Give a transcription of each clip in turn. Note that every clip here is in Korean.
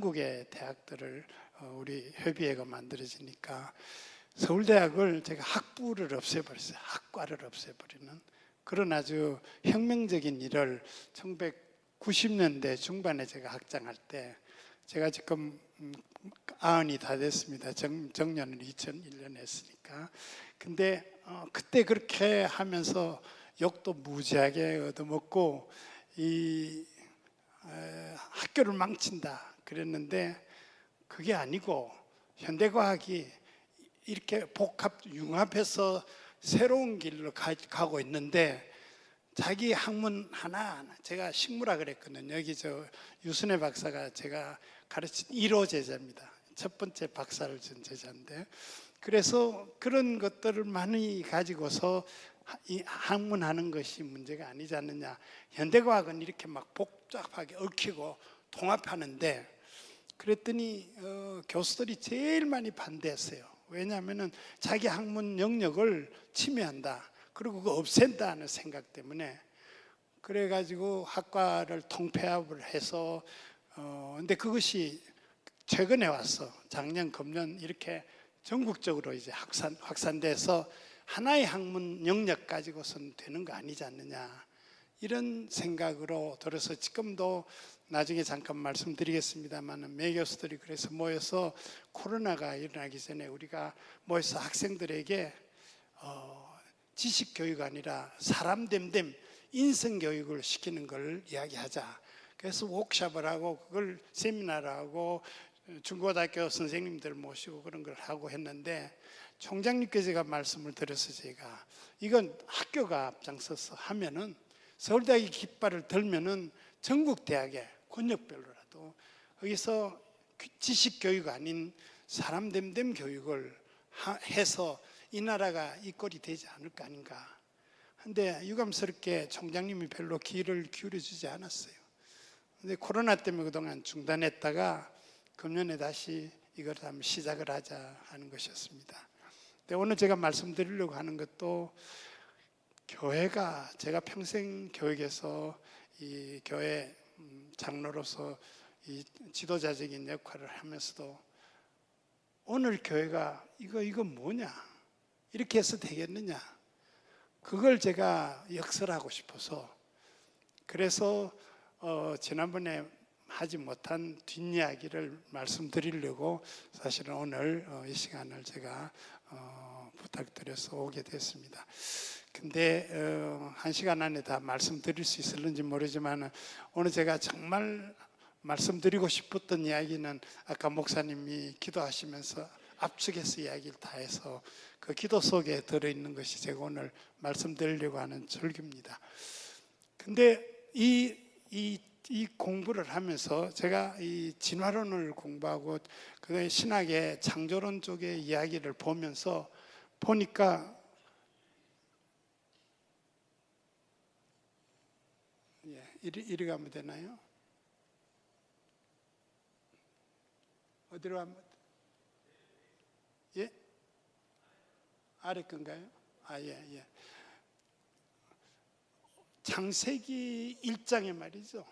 한국의 대학들을 우리 협의회가 만들어지니까 서울대학을 제가 학부를 없애버렸어요. 학과를 없애버리는 그런 아주 혁명적인 일을 1990년대 중반에 제가 학장할 때, 제가 지금 90이 다 됐습니다. 정년을 2001년에 했으니까. 근데 그때 그렇게 하면서 욕도 무지하게 얻어먹고 학교를 망친다 그랬는데, 그게 아니고 현대과학이 이렇게 융합해서 새로운 길로 가고 있는데, 자기 학문 하나하나, 제가 식물학 그랬거든요. 여기 유순혜 박사가 제가 가르친 1호 제자입니다. 첫 번째 박사를 준 제자인데, 그래서 그런 것들을 많이 가지고서 이 학문하는 것이 문제가 아니지 않느냐. 현대과학은 이렇게 막 복잡하게 얽히고 통합하는데, 그랬더니 교수들이 제일 많이 반대했어요. 왜냐하면 자기 학문 영역을 침해한다, 그리고 그거 없앤다는 생각 때문에. 그래가지고 학과를 통폐합을 해서 근데 그것이 최근에 와서 작년, 금년 이렇게 전국적으로 이제 확산돼서 하나의 학문 영역 가지고선 되는 거 아니지 않느냐, 이런 생각으로 들어서 지금도 나중에 잠깐 말씀드리겠습니다만, 매 교수들이 그래서 모여서 코로나가 일어나기 전에 우리가 모여서 학생들에게 지식교육이 아니라 사람 됨됨 인성교육을 시키는 걸 이야기하자. 그래서 워크숍을 하고 그걸 세미나를 하고 중고등학교 선생님들 모시고 그런 걸 하고 했는데, 총장님께 제가 말씀을 드려서 제가 이건 학교가 앞장서서 하면은, 서울대학이 깃발을 들면은 전국 대학에 권역별로라도 거기서 지식교육 아닌 사람 됨됨 교육을 해서 이 나라가 이 꼴이 되지 않을 거 아닌가. 근데 유감스럽게 총장님이 별로 귀를 기울여주지 않았어요. 근데 코로나 때문에 그동안 중단했다가 금년에 다시 이걸 한번 시작을 하자 하는 것이었습니다. 근데 오늘 제가 말씀드리려고 하는 것도, 교회가, 제가 평생 교육에서 이 교회 장로로서 이 지도자적인 역할을 하면서도, 오늘 교회가 이거 뭐냐, 이렇게 해서 되겠느냐, 그걸 제가 역설하고 싶어서, 그래서 지난번에 하지 못한 뒷이야기를 말씀드리려고 사실은 오늘 이 시간을 제가 부탁드려서 오게 됐습니다. 근데 1시간 안에 다 말씀드릴 수 있을는지 모르지만, 오늘 제가 정말 말씀드리고 싶었던 이야기는 아까 목사님이 기도하시면서 압축해서 이야기를 다 해서 그 기도 속에 들어있는 것이 제가 오늘 말씀드리려고 하는 절기입니다. 근데 이 공부를 하면서 제가 이 진화론을 공부하고 그 신학의 창조론 쪽의 이야기를 보면서 보니까, 이리 가면 되나요? 어디로 가면? 예? 아래 건가요? 예. 창세기 1장에 말이죠.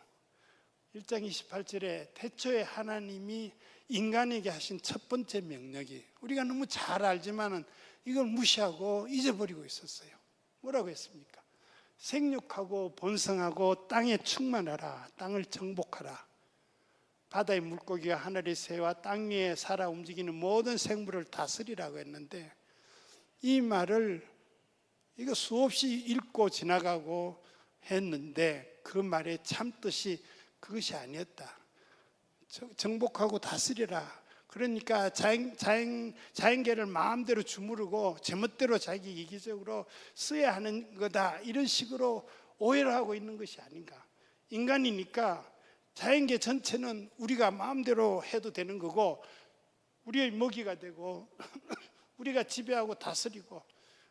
1장 28절에 태초에 하나님이 인간에게 하신 첫 번째 명령이, 우리가 너무 잘 알지만은 이걸 무시하고 잊어버리고 있었어요. 뭐라고 했습니까? 생육하고 번성하고 땅에 충만하라, 땅을 정복하라, 바다의 물고기와 하늘의 새와 땅 위에 살아 움직이는 모든 생물을 다스리라고 했는데, 이 말을 이거 수없이 읽고 지나가고 했는데, 그 말의 참뜻이 그것이 아니었다. 정복하고 다스리라, 그러니까 자연계를 마음대로 주무르고 제멋대로 자기 이기적으로 써야 하는 거다, 이런 식으로 오해를 하고 있는 것이 아닌가. 인간이니까 자연계 전체는 우리가 마음대로 해도 되는 거고, 우리의 먹이가 되고 우리가 지배하고 다스리고,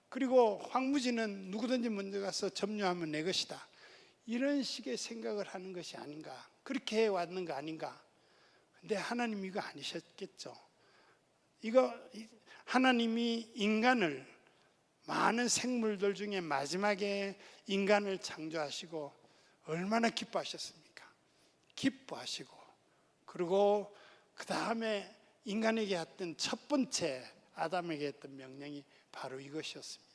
그리고 황무지는 누구든지 먼저 가서 점유하면 내 것이다, 이런 식의 생각을 하는 것이 아닌가. 그렇게 해왔는 거 아닌가. 근데 하나님 이거 아니셨겠죠. 하나님이 인간을, 많은 생물들 중에 마지막에 인간을 창조하시고 얼마나 기뻐하셨습니까? 기뻐하시고, 그리고 그 다음에 인간에게 했던 첫 번째 아담에게 했던 명령이 바로 이것이었습니다.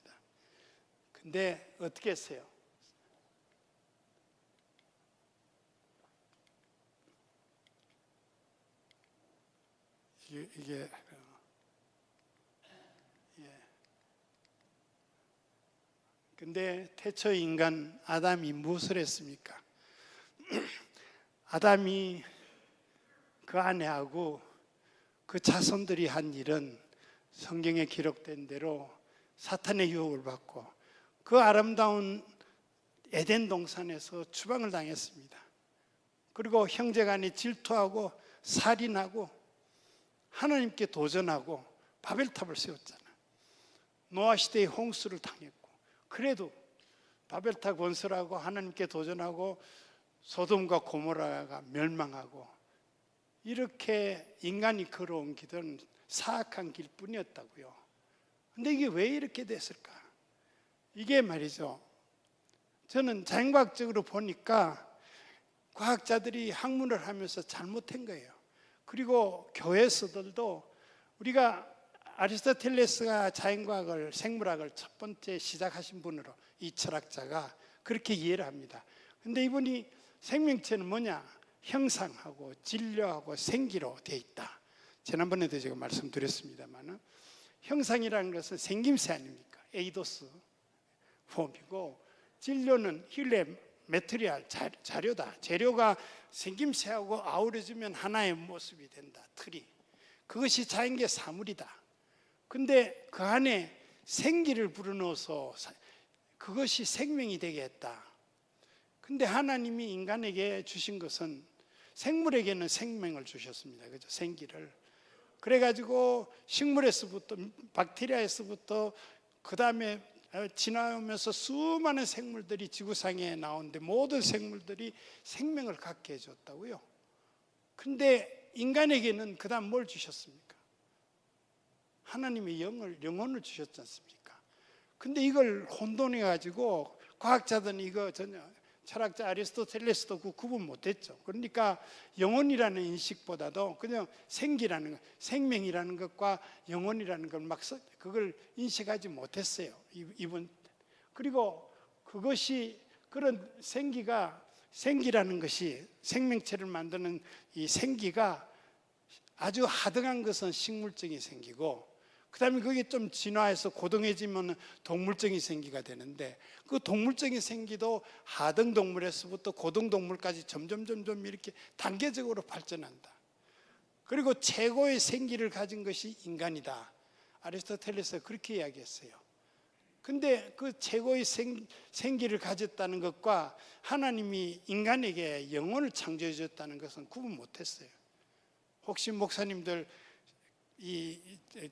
근데 어떻게 했어요? 이게 근데 태초 인간 아담이 무엇을 했습니까? 아담이 그 아내하고 그 자손들이 한 일은 성경에 기록된 대로 사탄의 유혹을 받고 그 아름다운 에덴 동산에서 추방을 당했습니다. 그리고 형제간에 질투하고 살인하고 하나님께 도전하고 바벨탑을 세웠잖아요. 노아 시대의 홍수를 당했고, 그래도 바벨탑 건설하고 하나님께 도전하고 소돔과 고모라가 멸망하고, 이렇게 인간이 걸어온 길은 사악한 길뿐이었다고요. 근데 이게 왜 이렇게 됐을까? 이게 말이죠, 저는 자연과학적으로 보니까 과학자들이 학문을 하면서 잘못한 거예요. 그리고 교회에서들도, 우리가 아리스토텔레스가 자연과학을, 생물학을 첫 번째 시작하신 분으로 이 철학자가 그렇게 이해를 합니다. 근데 이분이 생명체는 뭐냐? 형상하고 진료하고 생기로 되어 있다. 지난번에도 제가 말씀드렸습니다만, 형상이라는 것은 생김새 아닙니까? 에이도스 폼이고, 진료는 힐레 메트리알, 자료다. 재료가 생김새하고 아우러지면 하나의 모습이 된다. 틀이. 그것이 자연계 사물이다. 근데 그 안에 생기를 불어넣어서 그것이 생명이 되게 했다. 근데 하나님이 인간에게 주신 것은, 생물에게는 생명을 주셨습니다. 그죠? 생기를. 그래가지고 식물에서부터, 박테리아에서부터 그 다음에 지나오면서 수많은 생물들이 지구상에 나오는데, 모든 생물들이 생명을 갖게 해줬다고요. 근데 인간에게는 그 다음 뭘 주셨습니까? 하나님의 영혼을 주셨지 않습니까? 근데 이걸 혼돈해가지고 과학자들은 이거 전혀, 철학자 아리스토텔레스도 그 구분 못했죠. 그러니까 영혼이라는 인식보다도 그냥 생기라는 것, 생명이라는 것과 영혼이라는 걸 막 그걸 인식하지 못했어요, 이분. 그리고 그것이, 그런 생기라는 것이, 생명체를 만드는 이 생기가 아주 하등한 것은 식물적인 생기고, 그 다음에 그게 좀 진화해서 고등해지면 동물적인 생기가 되는데, 그 동물적인 생기도 하등 동물에서부터 고등 동물까지 점점 이렇게 단계적으로 발전한다. 그리고 최고의 생기를 가진 것이 인간이다. 아리스토텔레스가 그렇게 이야기했어요. 근데 그 최고의 생기를 가졌다는 것과 하나님이 인간에게 영혼을 창조해 줬다는 것은 구분 못했어요. 혹시 목사님들 이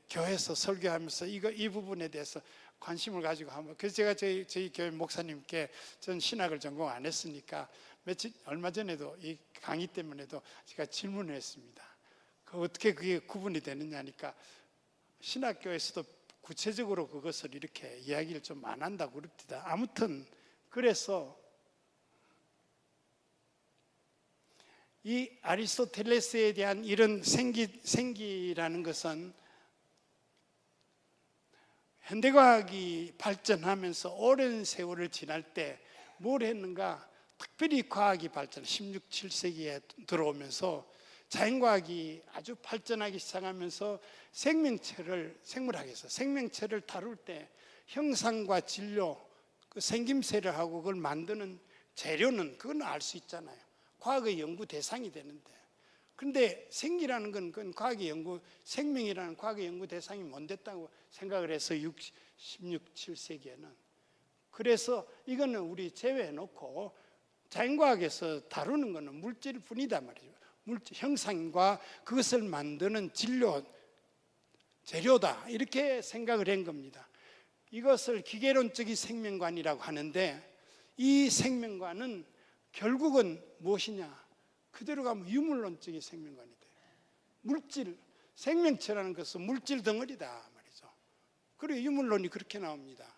교회에서 설교하면서 이 부분에 대해서 관심을 가지고 한번, 그래서 제가 저희 교회 목사님께, 전 신학을 전공 안 했으니까 얼마 전에도 이 강의 때문에도 제가 질문을 했습니다. 어떻게 그게 구분이 되느냐니까, 신학교에서도 구체적으로 그것을 이렇게 이야기를 좀 안 한다고 그럽니다. 아무튼 그래서 이 아리스토텔레스에 대한 이런 생기라는 것은, 현대과학이 발전하면서 오랜 세월을 지날 때 뭘 했는가? 특별히 과학이 발전, 16, 7세기에 들어오면서 자연과학이 아주 발전하기 시작하면서 생물학에서 생명체를 다룰 때 형상과 진료, 그 생김새를 하고 그걸 만드는 재료는, 그건 알 수 있잖아요. 과학의 연구 대상이 되는데, 근데 생기라는 건 그건 과학의 연구, 생명이라는 과학의 연구 대상이 못 됐다고 생각을 해서 16, 7세기에는. 그래서 이거는 우리 제외해놓고 자연과학에서 다루는 거는 물질뿐이다 말이죠. 물질, 형상과 그것을 만드는 진료, 재료다, 이렇게 생각을 한 겁니다. 이것을 기계론적인 생명관이라고 하는데, 이 생명관은 결국은 무엇이냐? 그대로 가면 유물론적인 생명관이 돼요. 물질, 생명체라는 것은 물질 덩어리다 말이죠. 그리고 유물론이 그렇게 나옵니다.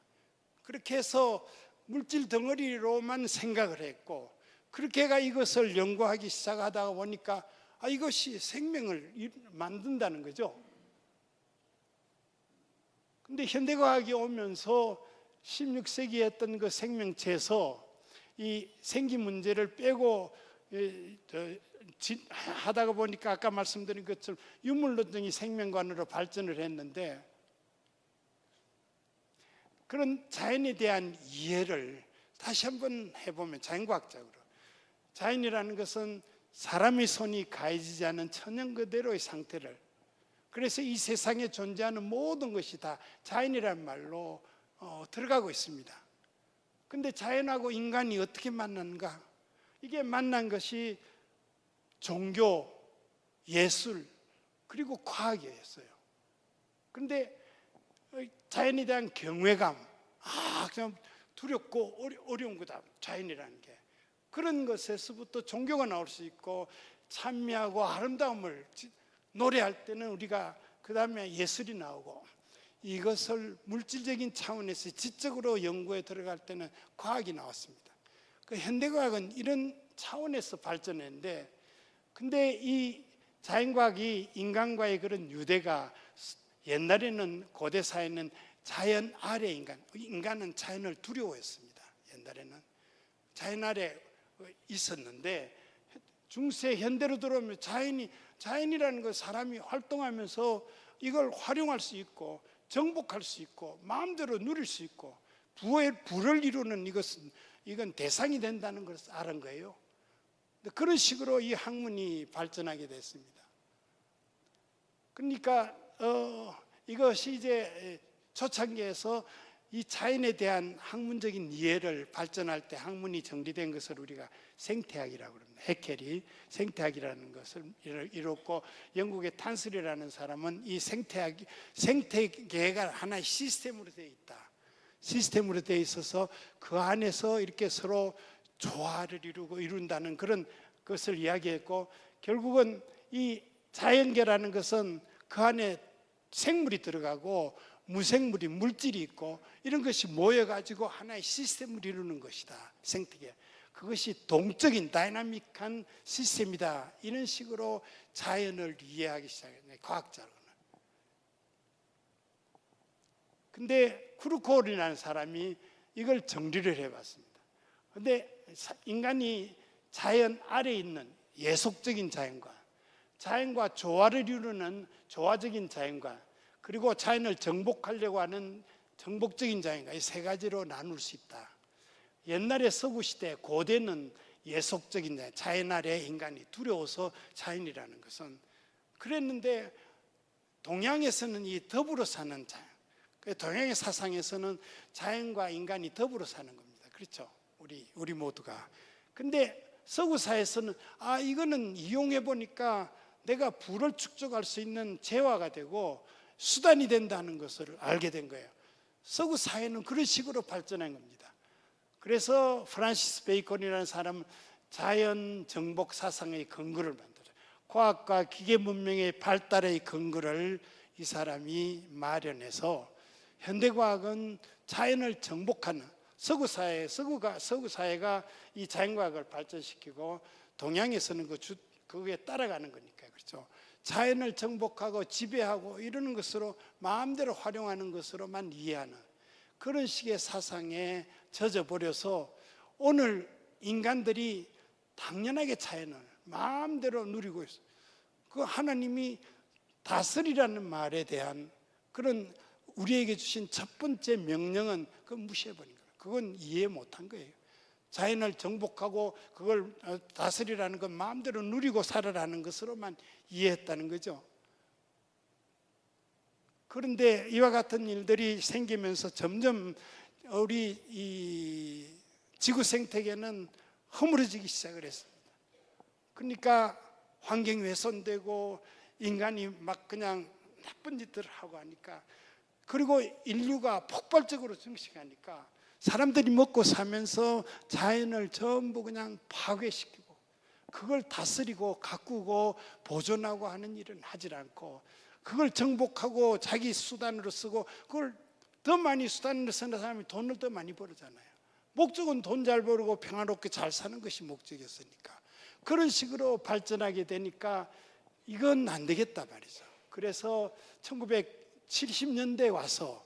그렇게 해서 물질 덩어리로만 생각을 했고, 그렇게 해가 이것을 연구하기 시작하다 보니까, 이것이 생명을 만든다는 거죠. 근데 현대과학이 오면서 16세기에 했던 그 생명체에서 이 생기 문제를 빼고 하다가 보니까 아까 말씀드린 것처럼 유물론적인 생명관으로 발전을 했는데, 그런 자연에 대한 이해를 다시 한번 해보면, 자연과학적으로 자연이라는 것은 사람의 손이 가해지지 않은 천연 그대로의 상태를, 그래서 이 세상에 존재하는 모든 것이 다 자연이라는 말로 들어가고 있습니다. 근데 자연하고 인간이 어떻게 만났는가? 이게 만난 것이 종교, 예술, 그리고 과학이었어요. 그런데 자연에 대한 경외감, 그냥 두렵고 어려운 거다, 자연이라는 게. 그런 것에서부터 종교가 나올 수 있고, 찬미하고 아름다움을 노래할 때는 우리가, 그 다음에 예술이 나오고, 이것을 물질적인 차원에서 지적으로 연구에 들어갈 때는 과학이 나왔습니다. 그 현대과학은 이런 차원에서 발전했는데, 근데 이 자연과학이 인간과의 그런 유대가, 옛날에는 고대 사회는 자연 아래 인간은 자연을 두려워했습니다. 옛날에는 자연 아래 있었는데, 중세 현대로 들어오면 자연이라는 것, 사람이 활동하면서 이걸 활용할 수 있고 정복할 수 있고 마음대로 누릴 수 있고 부를 이루는 이건 대상이 된다는 것을 알은 거예요. 그런 식으로 이 학문이 발전하게 됐습니다. 그러니까 이것이 이제 초창기에서 이 자연에 대한 학문적인 이해를 발전할 때 학문이 정리된 것을 우리가 생태학이라고 합니다. 해켈이 생태학이라는 것을 이뤘고, 영국의 탄슬이라는 사람은 이 생태계가 하나의 시스템으로 되어 있다, 시스템으로 되어 있어서 그 안에서 이렇게 서로 조화를 이룬다는 그런 것을 이야기했고, 결국은 이 자연계라는 것은 그 안에 생물이 들어가고 무생물이, 물질이 있고, 이런 것이 모여가지고 하나의 시스템을 이루는 것이다, 생태계. 그것이 동적인 다이나믹한 시스템이다, 이런 식으로 자연을 이해하기 시작했네, 과학자로는. 근데 크루콜이라는 사람이 이걸 정리를 해봤습니다. 근데 인간이 자연 아래에 있는 예속적인 자연과 조화를 이루는 조화적인 자연과, 그리고 자연을 정복하려고 하는 정복적인 자연과, 이 세 가지로 나눌 수 있다. 옛날에 서구시대, 고대는 예속적인 자연 아래 인간이 두려워서 자연이라는 것은 그랬는데, 동양에서는 이 더불어 사는 자연, 동양의 사상에서는 자연과 인간이 더불어 사는 겁니다. 그렇죠? 우리 모두가. 근데 서구사에서는 이거는 이용해 보니까 내가 부를 축적할 수 있는 재화가 되고 수단이 된다는 것을 알게 된 거예요. 서구 사회는 그런 식으로 발전한 겁니다. 그래서 프란시스 베이컨이라는 사람은 자연 정복 사상의 근거를 만들어요. 과학과 기계 문명의 발달의 근거를 이 사람이 마련해서, 현대과학은 자연을 정복하는 서구 사회가 이 자연과학을 발전시키고, 동양에서는 그거에 따라가는 거니까요. 그렇죠? 자연을 정복하고 지배하고 이러는 것으로, 마음대로 활용하는 것으로만 이해하는 그런 식의 사상에 젖어버려서 오늘 인간들이 당연하게 자연을 마음대로 누리고 있어요. 그 하나님이 다스리라는 말에 대한 그런 우리에게 주신 첫 번째 명령은 그걸 무시해버린 거예요. 그건 이해 못한 거예요. 자연을 정복하고 그걸 다스리라는 건 마음대로 누리고 살아라는 것으로만 이해했다는 거죠. 그런데 이와 같은 일들이 생기면서 점점 우리 이 지구 생태계는 허물어지기 시작을 했습니다. 그러니까 환경이 훼손되고 인간이 막 그냥 나쁜 짓들을 하고 하니까, 그리고 인류가 폭발적으로 증식하니까 사람들이 먹고 사면서 자연을 전부 그냥 파괴시키고 그걸 다스리고 가꾸고 보존하고 하는 일은 하질 않고, 그걸 정복하고 자기 수단으로 쓰고, 그걸 더 많이 수단으로 쓰는 사람이 돈을 더 많이 벌잖아요. 목적은 돈 잘 벌고 평화롭게 잘 사는 것이 목적이었으니까. 그런 식으로 발전하게 되니까 이건 안 되겠다 말이죠. 그래서 1970년대에 와서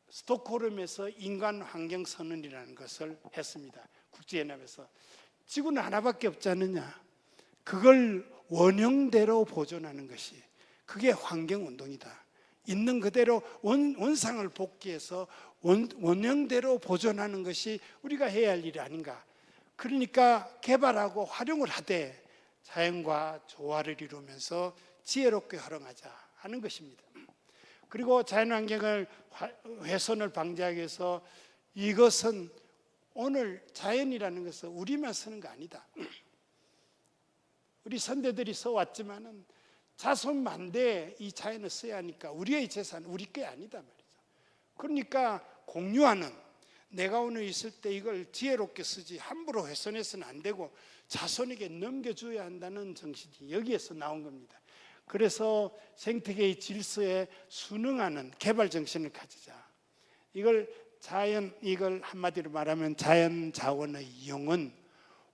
스톡홀름에서 인간환경선언이라는 것을 했습니다. 국제연합에서. 지구는 하나밖에 없지 않느냐. 그걸 원형대로 보존하는 것이, 그게 환경운동이다. 있는 그대로 원상을 복귀해서 원형대로 보존하는 것이 우리가 해야 할 일이 아닌가. 그러니까 개발하고 활용을 하되 자연과 조화를 이루면서 지혜롭게 활용하자 하는 것입니다. 그리고 자연환경을 훼손을 방지하기 위해서 이것은 오늘 자연이라는 것은 우리만 쓰는 거 아니다. 우리 선대들이 써왔지만은 자손 만대에 이 자연을 써야 하니까 우리의 재산, 우리 게 아니다 말이죠. 그러니까 공유하는, 내가 오늘 있을 때 이걸 지혜롭게 쓰지 함부로 훼손해서는 안 되고 자손에게 넘겨줘야 한다는 정신이 여기에서 나온 겁니다. 그래서 생태계의 질서에 순응하는 개발 정신을 가지자. 이걸 한마디로 말하면 자연 자원의 이용은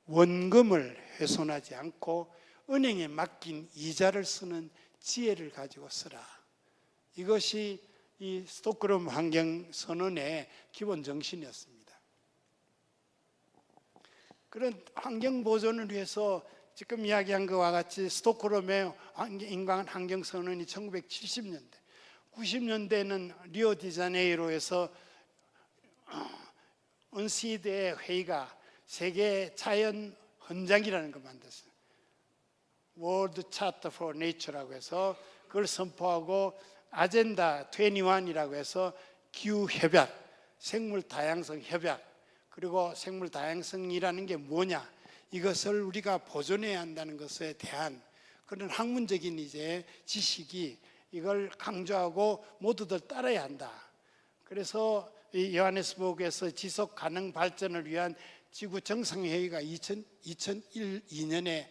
원금을 훼손하지 않고 은행에 맡긴 이자를 쓰는 지혜를 가지고 쓰라. 이것이 이 스톡홀름 환경선언의 기본 정신이었습니다. 그런 환경 보존을 위해서 지금 이야기한 것과 같이 스톡홀름의 인간 환경선언이 1970년대, 90년대에는 리오데자네이로에서 언시드의 회의가 세계 자연 헌장이라는 걸 만들었어요. World Charter for Nature라고 해서 그걸 선포하고 아젠다 21이라고 해서 기후협약, 생물 다양성 협약, 그리고 생물 다양성이라는 게 뭐냐, 이것을 우리가 보존해야 한다는 것에 대한 그런 학문적인 이제 지식이 이걸 강조하고 모두들 따라야 한다. 그래서 이 요하네스부르크에서 지속 가능 발전을 위한 지구 정상회의가 2002년에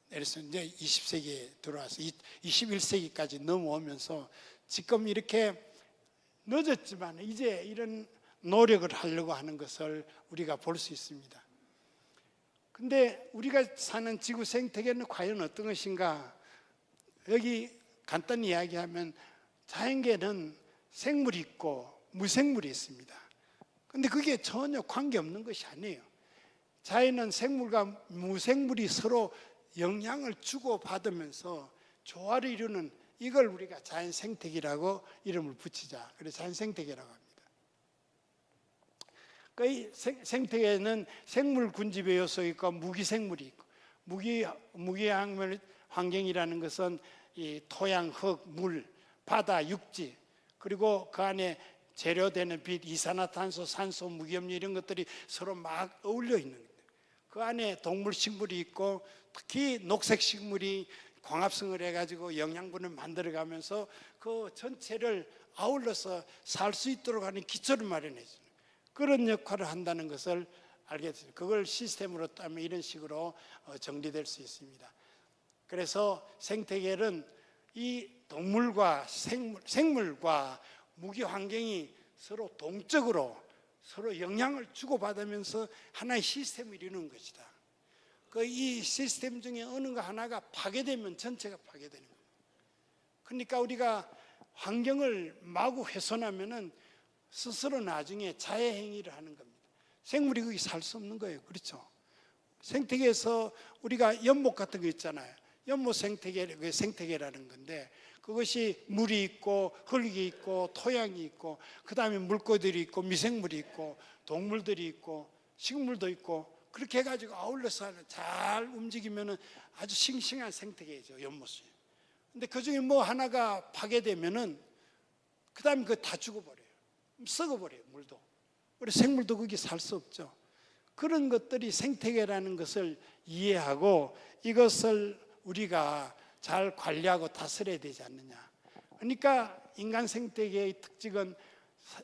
내려서 이제 20세기에 들어와서 21세기까지 넘어오면서 지금 이렇게 늦었지만 이제 이런 노력을 하려고 하는 것을 우리가 볼 수 있습니다. 근데 우리가 사는 지구 생태계는 과연 어떤 것인가? 여기 간단히 이야기하면 자연계는 생물이 있고 무생물이 있습니다. 근데 그게 전혀 관계없는 것이 아니에요. 자연은 생물과 무생물이 서로 영향을 주고받으면서 조화를 이루는, 이걸 우리가 자연 생태계라고 이름을 붙이자. 그래서 자연 생태계라고 합니다. 그 생태계에는 생물 군집의 요소 있고 무기생물이 있고, 무기환경이라는 것은 이 토양, 흙, 물, 바다, 육지, 그리고 그 안에 재료되는 빛, 이산화탄소, 산소, 무기염류 이런 것들이 서로 막 어울려 있는 거예요. 그 안에 동물, 식물이 있고 특히 녹색 식물이 광합성을 해가지고 영양분을 만들어가면서 그 전체를 아울러서 살 수 있도록 하는 기초를 마련해 주는 그런 역할을 한다는 것을 알게 됐습니다. 그걸 시스템으로 따면 이런 식으로 정리될 수 있습니다. 그래서 생태계는 이 동물과 생물과 무기 환경이 서로 동적으로 서로 영향을 주고받으면서 하나의 시스템을 이루는 것이다. 이 시스템 중에 어느 거 하나가 파괴되면 전체가 파괴되는 거예요. 그러니까 우리가 환경을 마구 훼손하면은 스스로 나중에 자해 행위를 하는 겁니다. 생물이 거기 살 수 없는 거예요. 그렇죠? 생태계에서 우리가 연못 같은 거 있잖아요. 연못 생태계라는 건데 그것이 물이 있고 흙이 있고 토양이 있고 그 다음에 물고기들이 있고 미생물이 있고 동물들이 있고 식물도 있고 그렇게 해가지고 아울러서 잘 움직이면 아주 싱싱한 생태계죠. 연못이. 근데 그 중에 뭐 하나가 파괴되면은 그 다음에 그거 다 죽어버려요. 썩어버려요. 물도. 우리 생물도 거기 살 수 없죠. 그런 것들이 생태계라는 것을 이해하고 이것을 우리가 잘 관리하고 다스려야 되지 않느냐. 그러니까 인간 생태계의 특징은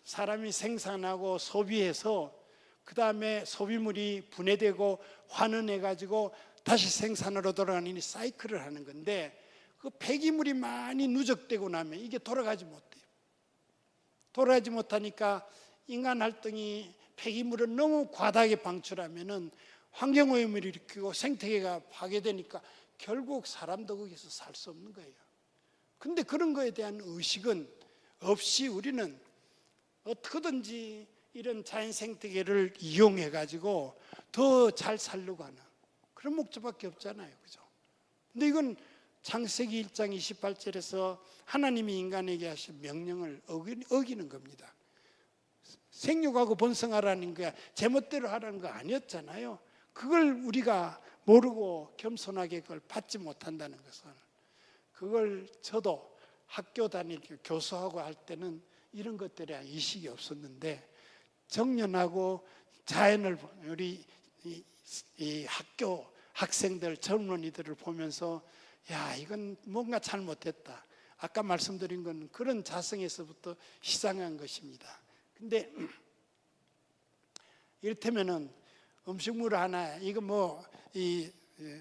사람이 생산하고 소비해서 그 다음에 소비물이 분해되고 환원해가지고 다시 생산으로 돌아가는 이 사이클을 하는 건데 그 폐기물이 많이 누적되고 나면 이게 돌아가지 못해요. 돌아가지 못하니까 인간 활동이 폐기물을 너무 과다하게 방출하면은 환경오염을 일으키고 생태계가 파괴되니까 결국 사람도 거기서 살 수 없는 거예요. 근데 그런 거에 대한 의식은 없이 우리는 어떻게든지 이런 자연 생태계를 이용해 가지고 더 잘 살려고 하는 그런 목적밖에 없잖아요. 그죠? 근데 이건 창세기 1장 28절에서 하나님이 인간에게 하신 명령을 어기는 겁니다. 생육하고 번성하라는 거야. 제멋대로 하라는 거 아니었잖아요. 그걸 우리가 모르고 겸손하게 그걸 받지 못한다는 것은, 그걸 저도 학교 다닐 때 교수하고 할 때는 이런 것들에 대한 인식이 없었는데, 정년하고 자연을 우리 이 학교 학생들 젊은이들을 보면서 야, 이건 뭔가 잘못했다. 아까 말씀드린 건 그런 자성에서부터 시작한 것입니다. 근데 이를테면은 음식물 하나, 이거 뭐 이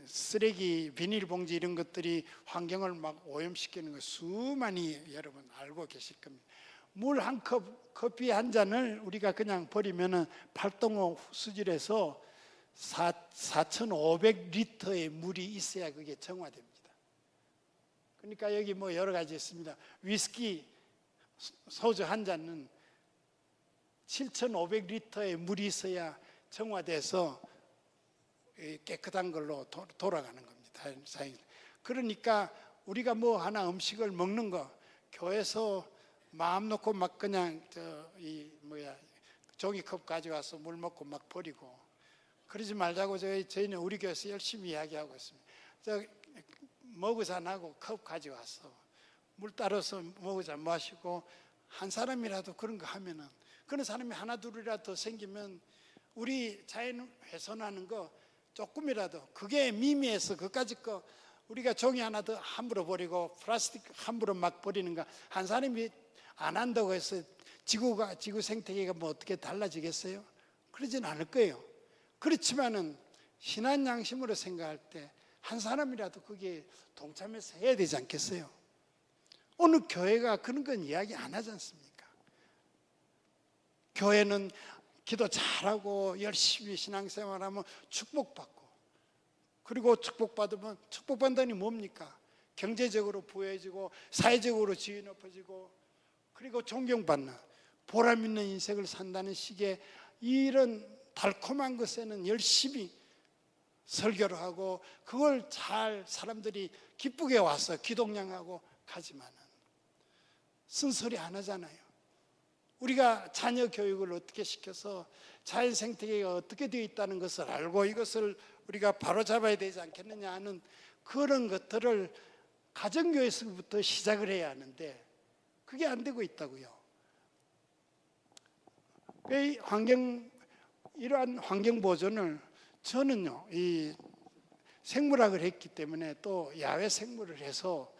쓰레기 비닐봉지 이런 것들이 환경을 막 오염시키는 거 수많이 여러분 알고 계실 겁니다. 물 한 컵, 커피 한 잔을 우리가 그냥 버리면은 팔동호 수질에서 4,500리터의 물이 있어야 그게 정화됩니다. 그러니까 여기 뭐 여러 가지 있습니다. 위스키, 소주 한 잔은 7,500리터의 물이 있어야 정화돼서 깨끗한 걸로 돌아가는 겁니다. 그러니까 우리가 뭐 하나 음식을 먹는 거, 교회에서 마음 놓고 막 그냥 종이컵 가져와서 물 먹고 막 버리고 그러지 말자고 저희는 우리 교회에서 열심히 이야기하고 있습니다. 머그잔하고 컵 가져와서 물 따라서 머그잔 마시고, 한 사람이라도 그런 거 하면은, 그런 사람이 하나 둘이라도 더 생기면 우리 자연 훼손하는 거 조금이라도, 그게 미미해서 그까짓 거 우리가 종이 하나 더 함부로 버리고 플라스틱 함부로 막 버리는 거 한 사람이 안 한다고 해서 지구 생태계가 뭐 어떻게 달라지겠어요? 그러진 않을 거예요. 그렇지만은 신한 양심으로 생각할 때 한 사람이라도 거기에 동참해서 해야 되지 않겠어요? 어느 교회가 그런 건 이야기 안 하지 않습니까? 교회는 기도 잘하고 열심히 신앙생활하면 축복받고, 그리고 축복받으면, 축복받다니 뭡니까? 경제적으로 부유해지고 사회적으로 지위 높아지고, 그리고 존경받는 보람 있는 인생을 산다는 식의 이런 달콤한 것에는 열심히 설교를 하고 그걸 잘 사람들이 기쁘게 와서 기독량하고 가지만은 쓴소리 안 하잖아요. 우리가 자녀 교육을 어떻게 시켜서 자연 생태계가 어떻게 되어 있다는 것을 알고 이것을 우리가 바로잡아야 되지 않겠느냐 하는 그런 것들을 가정교회에서부터 시작을 해야 하는데 그게 안 되고 있다고요. 이러한 환경 보존을 저는요, 이 생물학을 했기 때문에 또 야외 생물을 해서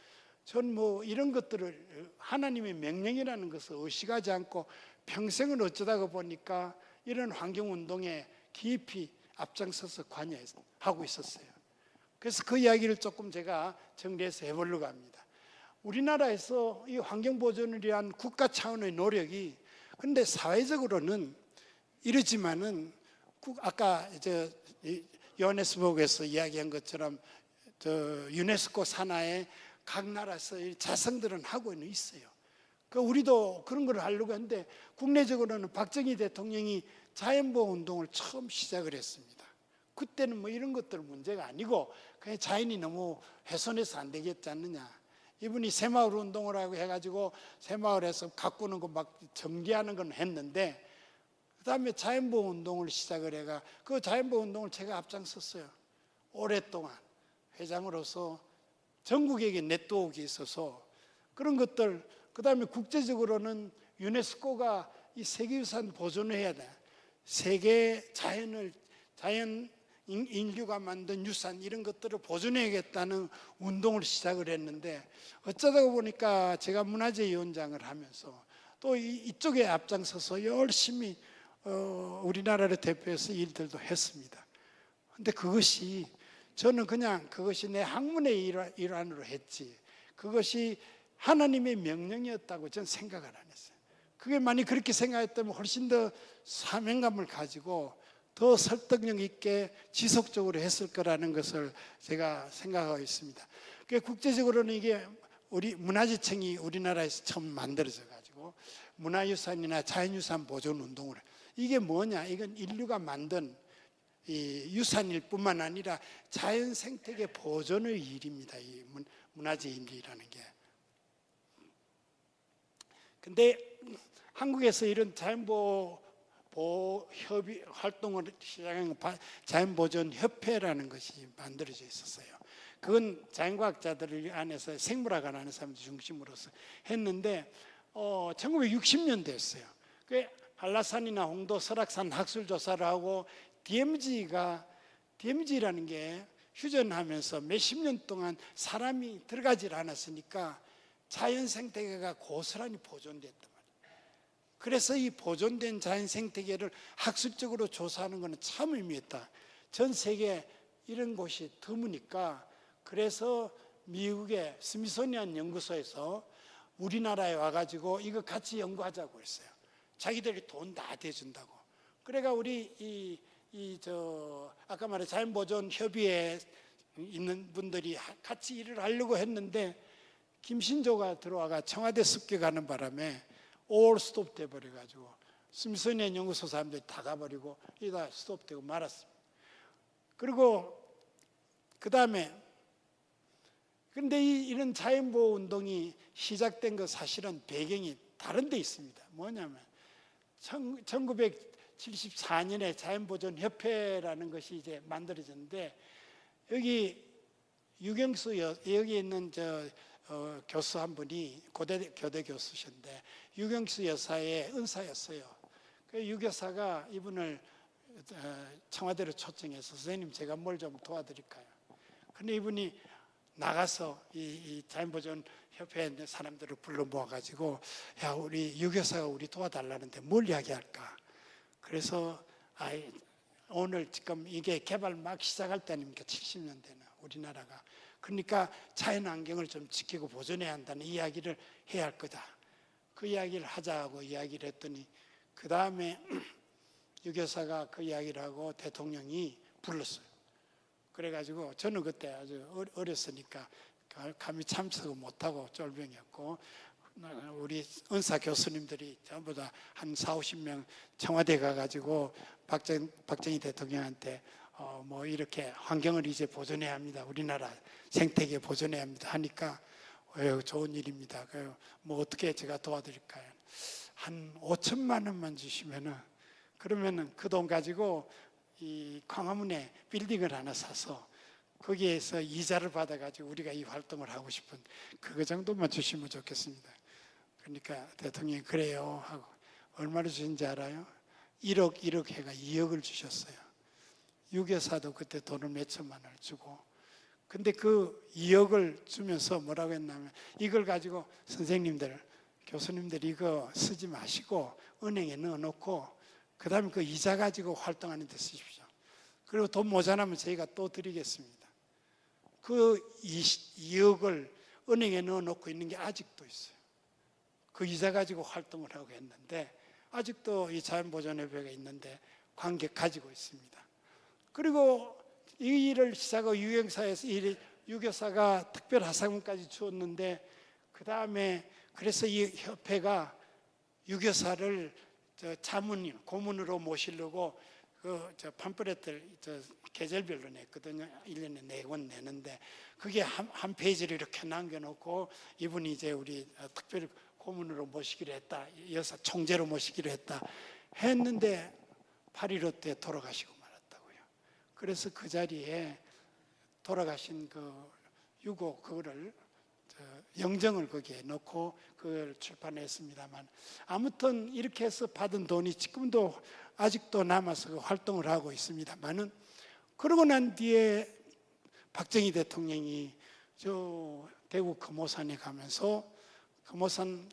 전 뭐 이런 것들을 하나님의 명령이라는 것을 의식하지 않고 평생을 어쩌다가 보니까 이런 환경운동에 깊이 앞장서서 관여하고 있었어요. 그래서 그 이야기를 조금 제가 정리해서 해보려고 합니다. 우리나라에서 이 환경보존을 위한 국가 차원의 노력이, 근데 사회적으로는 이러지만은 아까 요하네스버그에서 이야기한 것처럼 유네스코 산하에 각 나라에서 자성들은 하고 있어요. 우리도 그런 걸 하려고 하는데, 국내적으로는 박정희 대통령이 자연보호 운동을 처음 시작을 했습니다. 그때는 뭐 이런 것들 문제가 아니고 그냥 자연이 너무 훼손해서 안 되겠지 않느냐. 이분이 새마을 운동을 하고 해가지고 새마을에서 가꾸는 거 막 정리하는 건 했는데, 그 다음에 자연보호 운동을 시작을 해가 그 자연보호 운동을 제가 앞장섰어요. 오랫동안 회장으로서 전국에게 네트워크가 있어서 그런 것들, 그 다음에 국제적으로는 유네스코가 이 세계유산 보존을 해야 돼. 세계 자연 인류가 만든 유산 이런 것들을 보존해야겠다는 운동을 시작을 했는데, 어쩌다 보니까 제가 문화재위원장을 하면서 또 이쪽에 앞장서서 열심히 우리나라를 대표해서 일들도 했습니다. 근데 그것이 저는 그냥 그것이 내 학문의 일환으로 했지, 그것이 하나님의 명령이었다고 저는 생각을 안 했어요. 그게 만약 그렇게 생각했다면 훨씬 더 사명감을 가지고 더 설득력 있게 지속적으로 했을 거라는 것을 제가 생각하고 있습니다. 국제적으로는 이게 우리 문화재청이 우리나라에서 처음 만들어져 가지고 문화유산이나 자연유산 보존 운동을, 이게 뭐냐? 이건 인류가 만든 이 유산일 뿐만 아니라 자연 생태계 보존의 일입니다. 이 문화재 일이라는 게. 근데 한국에서 이런 자연보호 협의 활동을 시작한 자연보존협회라는 것이 만들어져 있었어요. 그건 자연과학자들 안에서 생물학을 하는 사람들 중심으로서 했는데 1960년대였어요. 그 한라산이나 홍도, 설악산 학술 조사를 하고 DMZ라는 게 휴전하면서 몇십 년 동안 사람이 들어가질 않았으니까 자연 생태계가 고스란히 보존됐단 말이에요. 그래서 이 보존된 자연 생태계를 학술적으로 조사하는 것은 참 의미있다. 전 세계 이런 곳이 드무니까, 그래서 미국의 스미소니안 연구소에서 우리나라에 와가지고 이거 같이 연구하자고 했어요. 자기들이 돈 다 대준다고. 그래가 우리 아까 말한 자연보존 협의회에 있는 분들이 같이 일을 하려고 했는데, 김신조가 들어와가 청와대 습격하는 바람에 올 스톱 돼버려가지고 스미소니안 연구소 사람들이 다 가버리고 이다 스톱되고 말았습니다. 그리고 그 다음에, 그런데 이런 자연보호 운동이 시작된 거 사실은 배경이 다른 데 있습니다. 뭐냐면 1974년에 자연보존협회라는 것이 이제 만들어졌는데, 여기 유경수 여기 있는 교수 한 분이 교대 교수셨는데 유경수 여사의 은사였어요. 그 유교사가 이분을 청와대로 초청해서 선생님 제가 뭘 좀 도와드릴까요? 근데 이분이 나가서 이 자연보존협회 사람들을 불러 모아가지고, 야, 우리 유교사가 우리 도와달라는데 뭘 이야기할까? 그래서 오늘 지금 이게 개발 막 시작할 때 아닙니까? 70년대는 우리나라가. 그러니까 자연환경을 좀 지키고 보존해야 한다는 이야기를 해야 할 거다. 그 이야기를 하자고 이야기를 했더니, 그 다음에 유교사가 그 이야기를 하고 대통령이 불렀어요. 그래가지고 저는 그때 아주 어렸으니까 감히 참석을 못하고 쫄병이었고, 우리 은사 교수님들이 전부 다 한 40-50명 청와대 가가지고 박정희 대통령한테 뭐 이렇게 환경을 이제 보존해야 합니다. 우리나라 생태계 보존해야 합니다. 하니까 좋은 일입니다. 뭐 어떻게 제가 도와드릴까요? 한 5천만 원만 주시면은, 그러면은 그 돈 가지고 이 광화문에 빌딩을 하나 사서 거기에서 이자를 받아가지고 우리가 이 활동을 하고 싶은 그거 정도만 주시면 좋겠습니다. 그러니까 대통령이 그래요 하고, 얼마를 주신지 알아요? 1억 해가 2억을 주셨어요. 유교사도 그때 돈을 몇 천만 원을 주고, 근데 그 2억을 주면서 뭐라고 했냐면, 이걸 가지고 선생님들, 교수님들 이거 쓰지 마시고 은행에 넣어놓고 그 다음에 그 이자 가지고 활동하는 데 쓰십시오. 그리고 돈 모자라면 저희가 또 드리겠습니다. 그 2억을 은행에 넣어놓고 있는 게 아직도 있어요. 그 이자 가지고 활동을 하고 했는데, 아직도 이 자연보존협회가 있는데 관계 가지고 있습니다. 그리고 이 일을 시작하고 유교사가 특별 하상금까지 주었는데, 그 다음에 그래서 이 협회가 유교사를 자문인, 고문으로 모시려고 팜플렛을 계절별로 냈거든요. 1년에 4권 내는데, 그게 한 페이지를 이렇게 남겨놓고, 이분이 이제 우리 특별 고문으로 모시기로 했다, 여사 총재로 모시기로 했는데 8.15 때 돌아가시고 말았다고요. 그래서 그 자리에 돌아가신 그 유고 그거를 영정을 거기에 넣고 그걸 출판했습니다만, 아무튼 이렇게 해서 받은 돈이 지금도 아직도 남아서 그 활동을 하고 있습니다만은, 그러고 난 뒤에 박정희 대통령이 저 대구 금오산에 가면서 금오산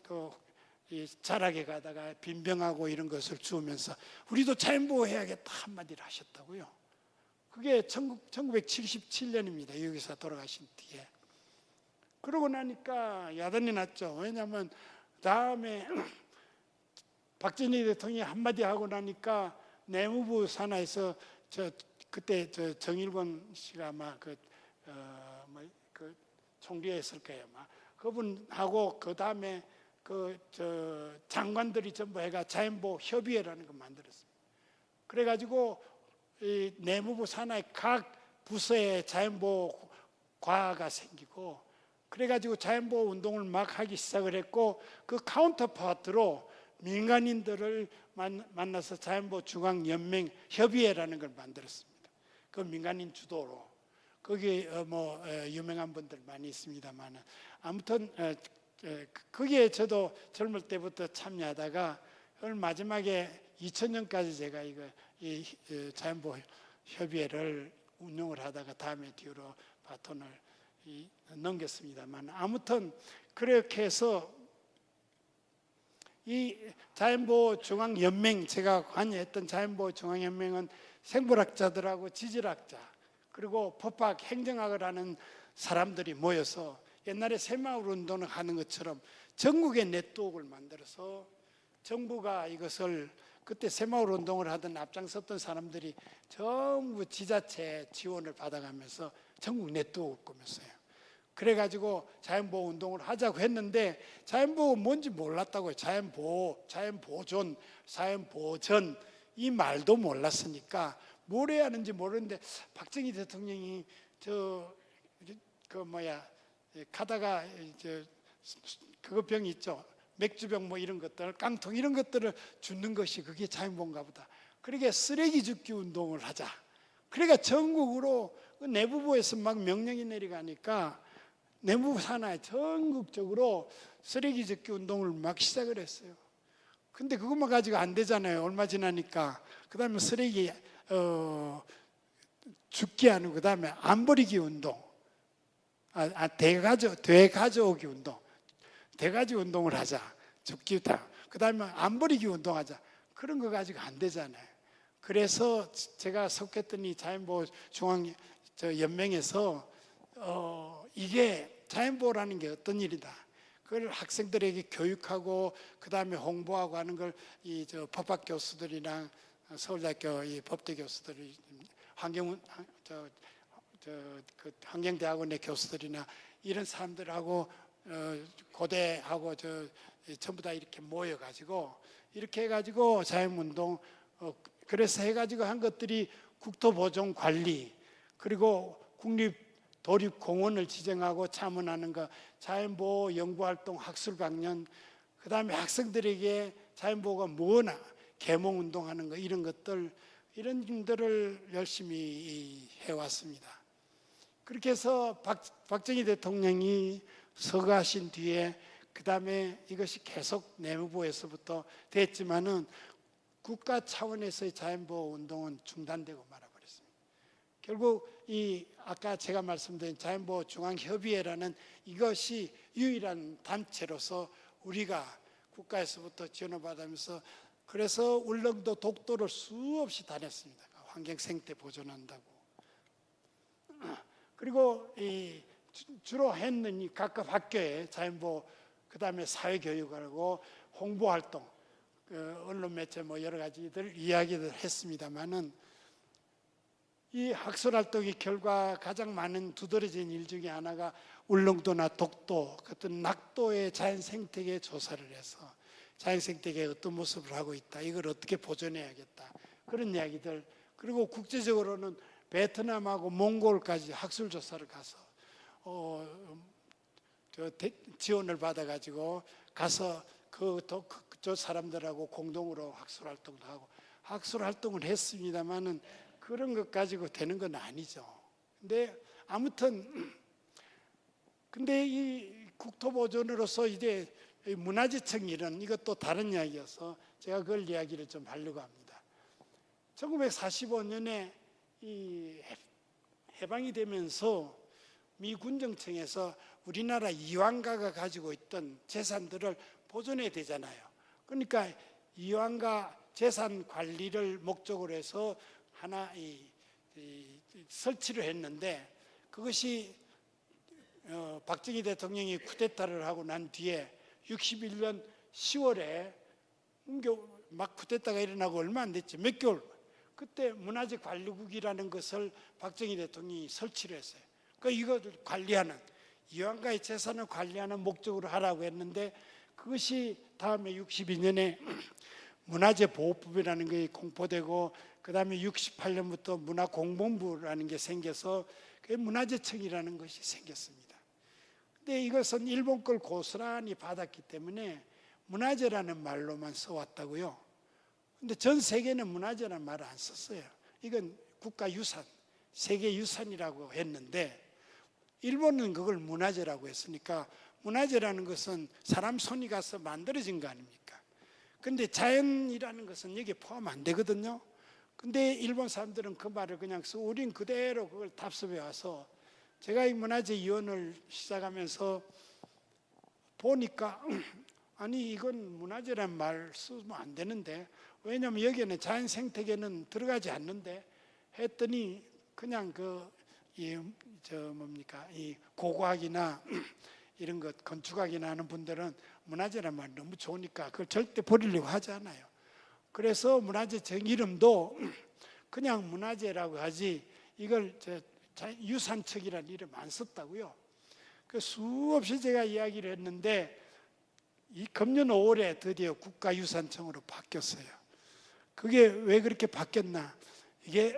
이 자락에 가다가 빈병하고 이런 것을 주우면서 우리도 자연보호해야겠다 한마디를 하셨다고요. 그게 1977년입니다. 여기서 돌아가신 뒤에. 그러고 나니까 야단이 났죠. 왜냐하면 다음에 박정희 대통령이 한마디 하고 나니까 내무부 산하에서 그때 정일권 씨가 아마 그 총리였을 거예요. 아마 그분하고 그 다음에 장관들이 전부 해가 자연보호 협의회라는 걸 만들었습니다. 그래가지고 이 내무부 산하의 각 부서에 자연보호 과가 생기고, 그래가지고 자연보호 운동을 막 하기 시작을 했고, 그 카운터파트로 민간인들을 만나서 자연보호 중앙연맹 협의회라는 걸 만들었습니다. 그 민간인 주도로. 거기 유명한 분들 많이 있습니다만, 아무튼 거기에 저도 젊을 때부터 참여하다가 마지막에 2000년까지 제가 이 자연보호 협의회를 운영을 하다가 다음에 뒤로 바톤을 넘겼습니다만, 아무튼 그렇게 해서 이 자연보호 중앙연맹, 제가 관여했던 자연보호 중앙연맹은 생물학자들하고 지질학자 그리고 법학, 행정학을 하는 사람들이 모여서 옛날에 새마을 운동을 하는 것처럼 전국의 네트워크를 만들어서 정부가 이것을, 그때 새마을 운동을 하던 앞장섰던 사람들이 전부 지자체 지원을 받아가면서 전국 네트워크를 꾸몄어요. 그래가지고 자연보호 운동을 하자고 했는데, 자연보호 뭔지 몰랐다고요. 자연보호, 자연보존, 자연보전 이 말도 몰랐으니까 뭘 해야 하는지 모르는데, 박정희 대통령이 가다가 그거 병 있죠. 맥주병 이런 것들, 깡통 이런 것들을 줍는 것이 그게 자연보호인가 보다. 그러니까 쓰레기 줍기 운동을 하자. 그러니까 전국으로 내무부에서 막 명령이 내려가니까 내무부 산하에 전국적으로 쓰레기 줍기 운동을 막 시작을 했어요. 근데 그것만 가지고 안 되잖아요. 얼마 지나니까. 그 다음에 쓰레기 줍기 하는, 그 다음에 안 버리기 운동, 되가져오기 운동, 대가지 운동을 하자. 줍기 다. 그 다음에 안 버리기 운동하자. 그런 거 가지고 안 되잖아요. 그래서 제가 속했던 이 자연보호 중앙연맹에서 이게 자연보호라는 게 어떤 일이다. 그걸 학생들에게 교육하고 그 다음에 홍보하고 하는 걸 이 법학 교수들이랑 서울대학교 이 법대 교수들이 환경대학원의 교수들이나 이런 사람들하고 고대하고 전부 다 이렇게 모여가지고 이렇게 해가지고 자연운동 그래서 해가지고 한 것들이 국토보존 관리, 그리고 국립도립공원을 지정하고 참원하는 거, 자연보호 연구활동 학술 강연, 그 다음에 학생들에게 자연보호가 뭐나 계몽운동하는 거, 이런 것들, 이런 일들을 열심히 해왔습니다. 그렇게 해서 박정희 대통령이 서거하신 뒤에 그 다음에 이것이 계속 내무부에서부터 됐지만은 국가 차원에서의 자연보호 운동은 중단되고 말아버렸습니다. 결국 이 아까 제가 말씀드린 자연보호 중앙협의회라는 이것이 유일한 단체로서 우리가 국가에서부터 지원을 받으면서, 그래서 울릉도 독도를 수없이 다녔습니다. 환경 생태 보존한다고. 그리고 주로 했는 이 각급 학교에 자연보호, 그 다음에 사회교육하고 홍보활동, 언론 매체 여러 가지들 이야기를 했습니다만은, 이 학술활동의 결과 가장 많은 두드러진 일 중에 하나가 울릉도나 독도 같은 낙도의 자연생태계 조사를 해서 자연생태계가 어떤 모습을 하고 있다, 이걸 어떻게 보존해야겠다, 그런 이야기들. 그리고 국제적으로는 베트남하고 몽골까지 학술조사를 가서 지원을 받아가지고 가서 저 사람들하고 공동으로 학술활동도 하고 학술활동을 했습니다만은 그런 것 가지고 되는 건 아니죠. 근데 아무튼 근데 이 국토보존으로서 이제 문화재청 일은 이것도 다른 이야기여서 제가 그걸 이야기를 좀 하려고 합니다. 1945년에 이 해방이 되면서 미 군정청에서 우리나라 이완가가 가지고 있던 재산들을 보존해야 되잖아요. 그러니까 이완가 재산 관리를 목적으로 해서 하나 설치를 했는데, 그것이 박정희 대통령이 쿠데타를 하고 난 뒤에 61년 10월에 막 쿠데타가 일어나고 얼마 안 됐죠. 몇 개월, 그때 문화재 관리국이라는 것을 박정희 대통령이 설치를 했어요. 그 이것을 관리하는, 이왕가의 재산을 관리하는 목적으로 하라고 했는데, 그것이 다음에 62년에 문화재 보호법이라는 게 공포되고, 그 다음에 68년부터 문화공본부라는 게 생겨서 그 문화재청이라는 것이 생겼습니다. 근데 이것은 일본 걸 고스란히 받았기 때문에 문화재라는 말로만 써왔다고요. 근데 전 세계는 문화재라는 말을 안 썼어요. 이건 국가유산, 세계유산이라고 했는데, 일본은 그걸 문화재라고 했으니까, 문화재라는 것은 사람 손이 가서 만들어진 거 아닙니까? 근데 자연이라는 것은 여기에 포함 안 되거든요. 근데 일본 사람들은 그 말을 그냥 쓰고, 우린 그대로 그걸 답습해 와서, 제가 이 문화재위원을 시작하면서 보니까 아니 이건 문화재란 말 쓰면 안 되는데, 왜냐하면 여기에는 자연 생태계는 들어가지 않는데 했더니, 그냥 이 고고학이나 이런 것 건축학이나 하는 분들은 문화재란 말 너무 좋으니까 그걸 절대 버리려고 하지 않아요. 그래서 문화재청 이름도 그냥 문화재라고 하지, 이걸 유산청이라는 이름 안 썼다고요. 그 수없이 제가 이야기를 했는데, 이 금년 5월에 드디어 국가유산청으로 바뀌었어요. 그게 왜 그렇게 바뀌었나? 이게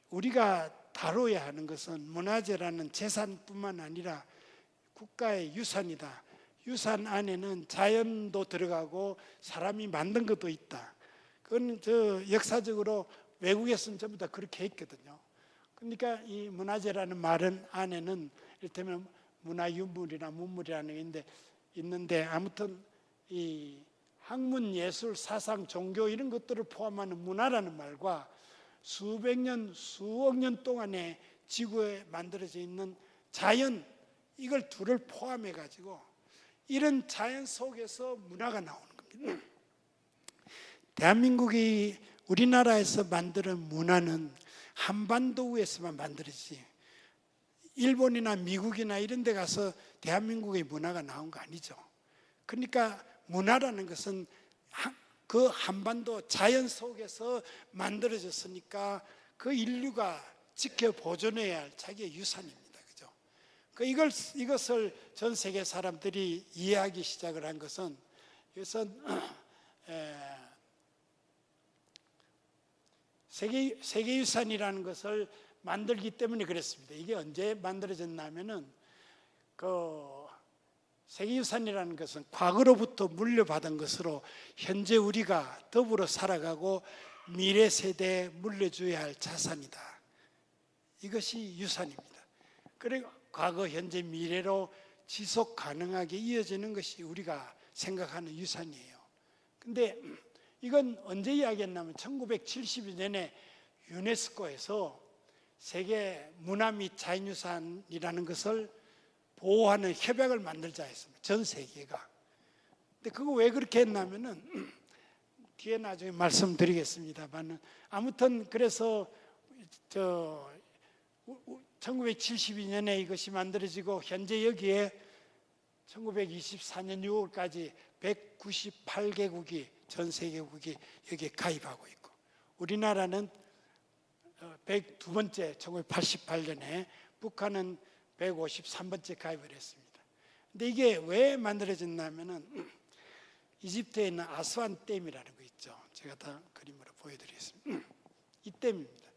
우리가 다뤄야 하는 것은 문화재라는 재산뿐만 아니라 국가의 유산이다. 유산 안에는 자연도 들어가고 사람이 만든 것도 있다. 그건 역사적으로 외국에서는 전부 다 그렇게 했거든요. 그러니까 이 문화재라는 말은 안에는 이를테면 문화유물이나 문물이라는 게 있는데, 아무튼 이 학문, 예술, 사상, 종교 이런 것들을 포함하는 문화라는 말과 수백 년, 수억 년 동안에 지구에 만들어져 있는 자연, 이걸 둘을 포함해 가지고 이런 자연 속에서 문화가 나오는 겁니다. 대한민국이 우리나라에서 만드는 문화는 한반도 위에서만 만들어지지, 일본이나 미국이나 이런 데 가서 대한민국의 문화가 나온 거 아니죠. 그러니까 문화라는 것은 그 한반도 자연 속에서 만들어졌으니까 그 인류가 지켜 보존해야 할 자기의 유산입니다. 그죠? 이것을 전 세계 사람들이 이해하기 시작을 한 것은, 이것은 세계유산이라는 것을 만들기 때문에 그랬습니다. 이게 언제 만들어졌냐면은, 세계유산이라는 것은 과거로부터 물려받은 것으로 현재 우리가 더불어 살아가고 미래 세대에 물려줘야 할 자산이다. 이것이 유산입니다. 그리고 과거, 현재, 미래로 지속 가능하게 이어지는 것이 우리가 생각하는 유산이에요. 근데 이건 언제 이야기했냐면 1972년에 유네스코에서 세계 문화 및 자연유산이라는 것을 보호하는 협약을 만들자 했습니다. 전 세계가. 근데 그거 왜 그렇게 했냐면은 뒤에 나중에 말씀드리겠습니다만, 아무튼 그래서 1972년에 이것이 만들어지고 현재 여기에 1924년 6월까지 198개국이, 전 세계국이 여기에 가입하고 있고, 우리나라는 102번째 1988년에, 북한은 153번째 가입을 했습니다. 근데 이게 왜 만들어졌냐면은 이집트에 있는 아스완 댐이라는 거 있죠. 제가 다 그림으로 보여드리겠습니다. 이 댐입니다.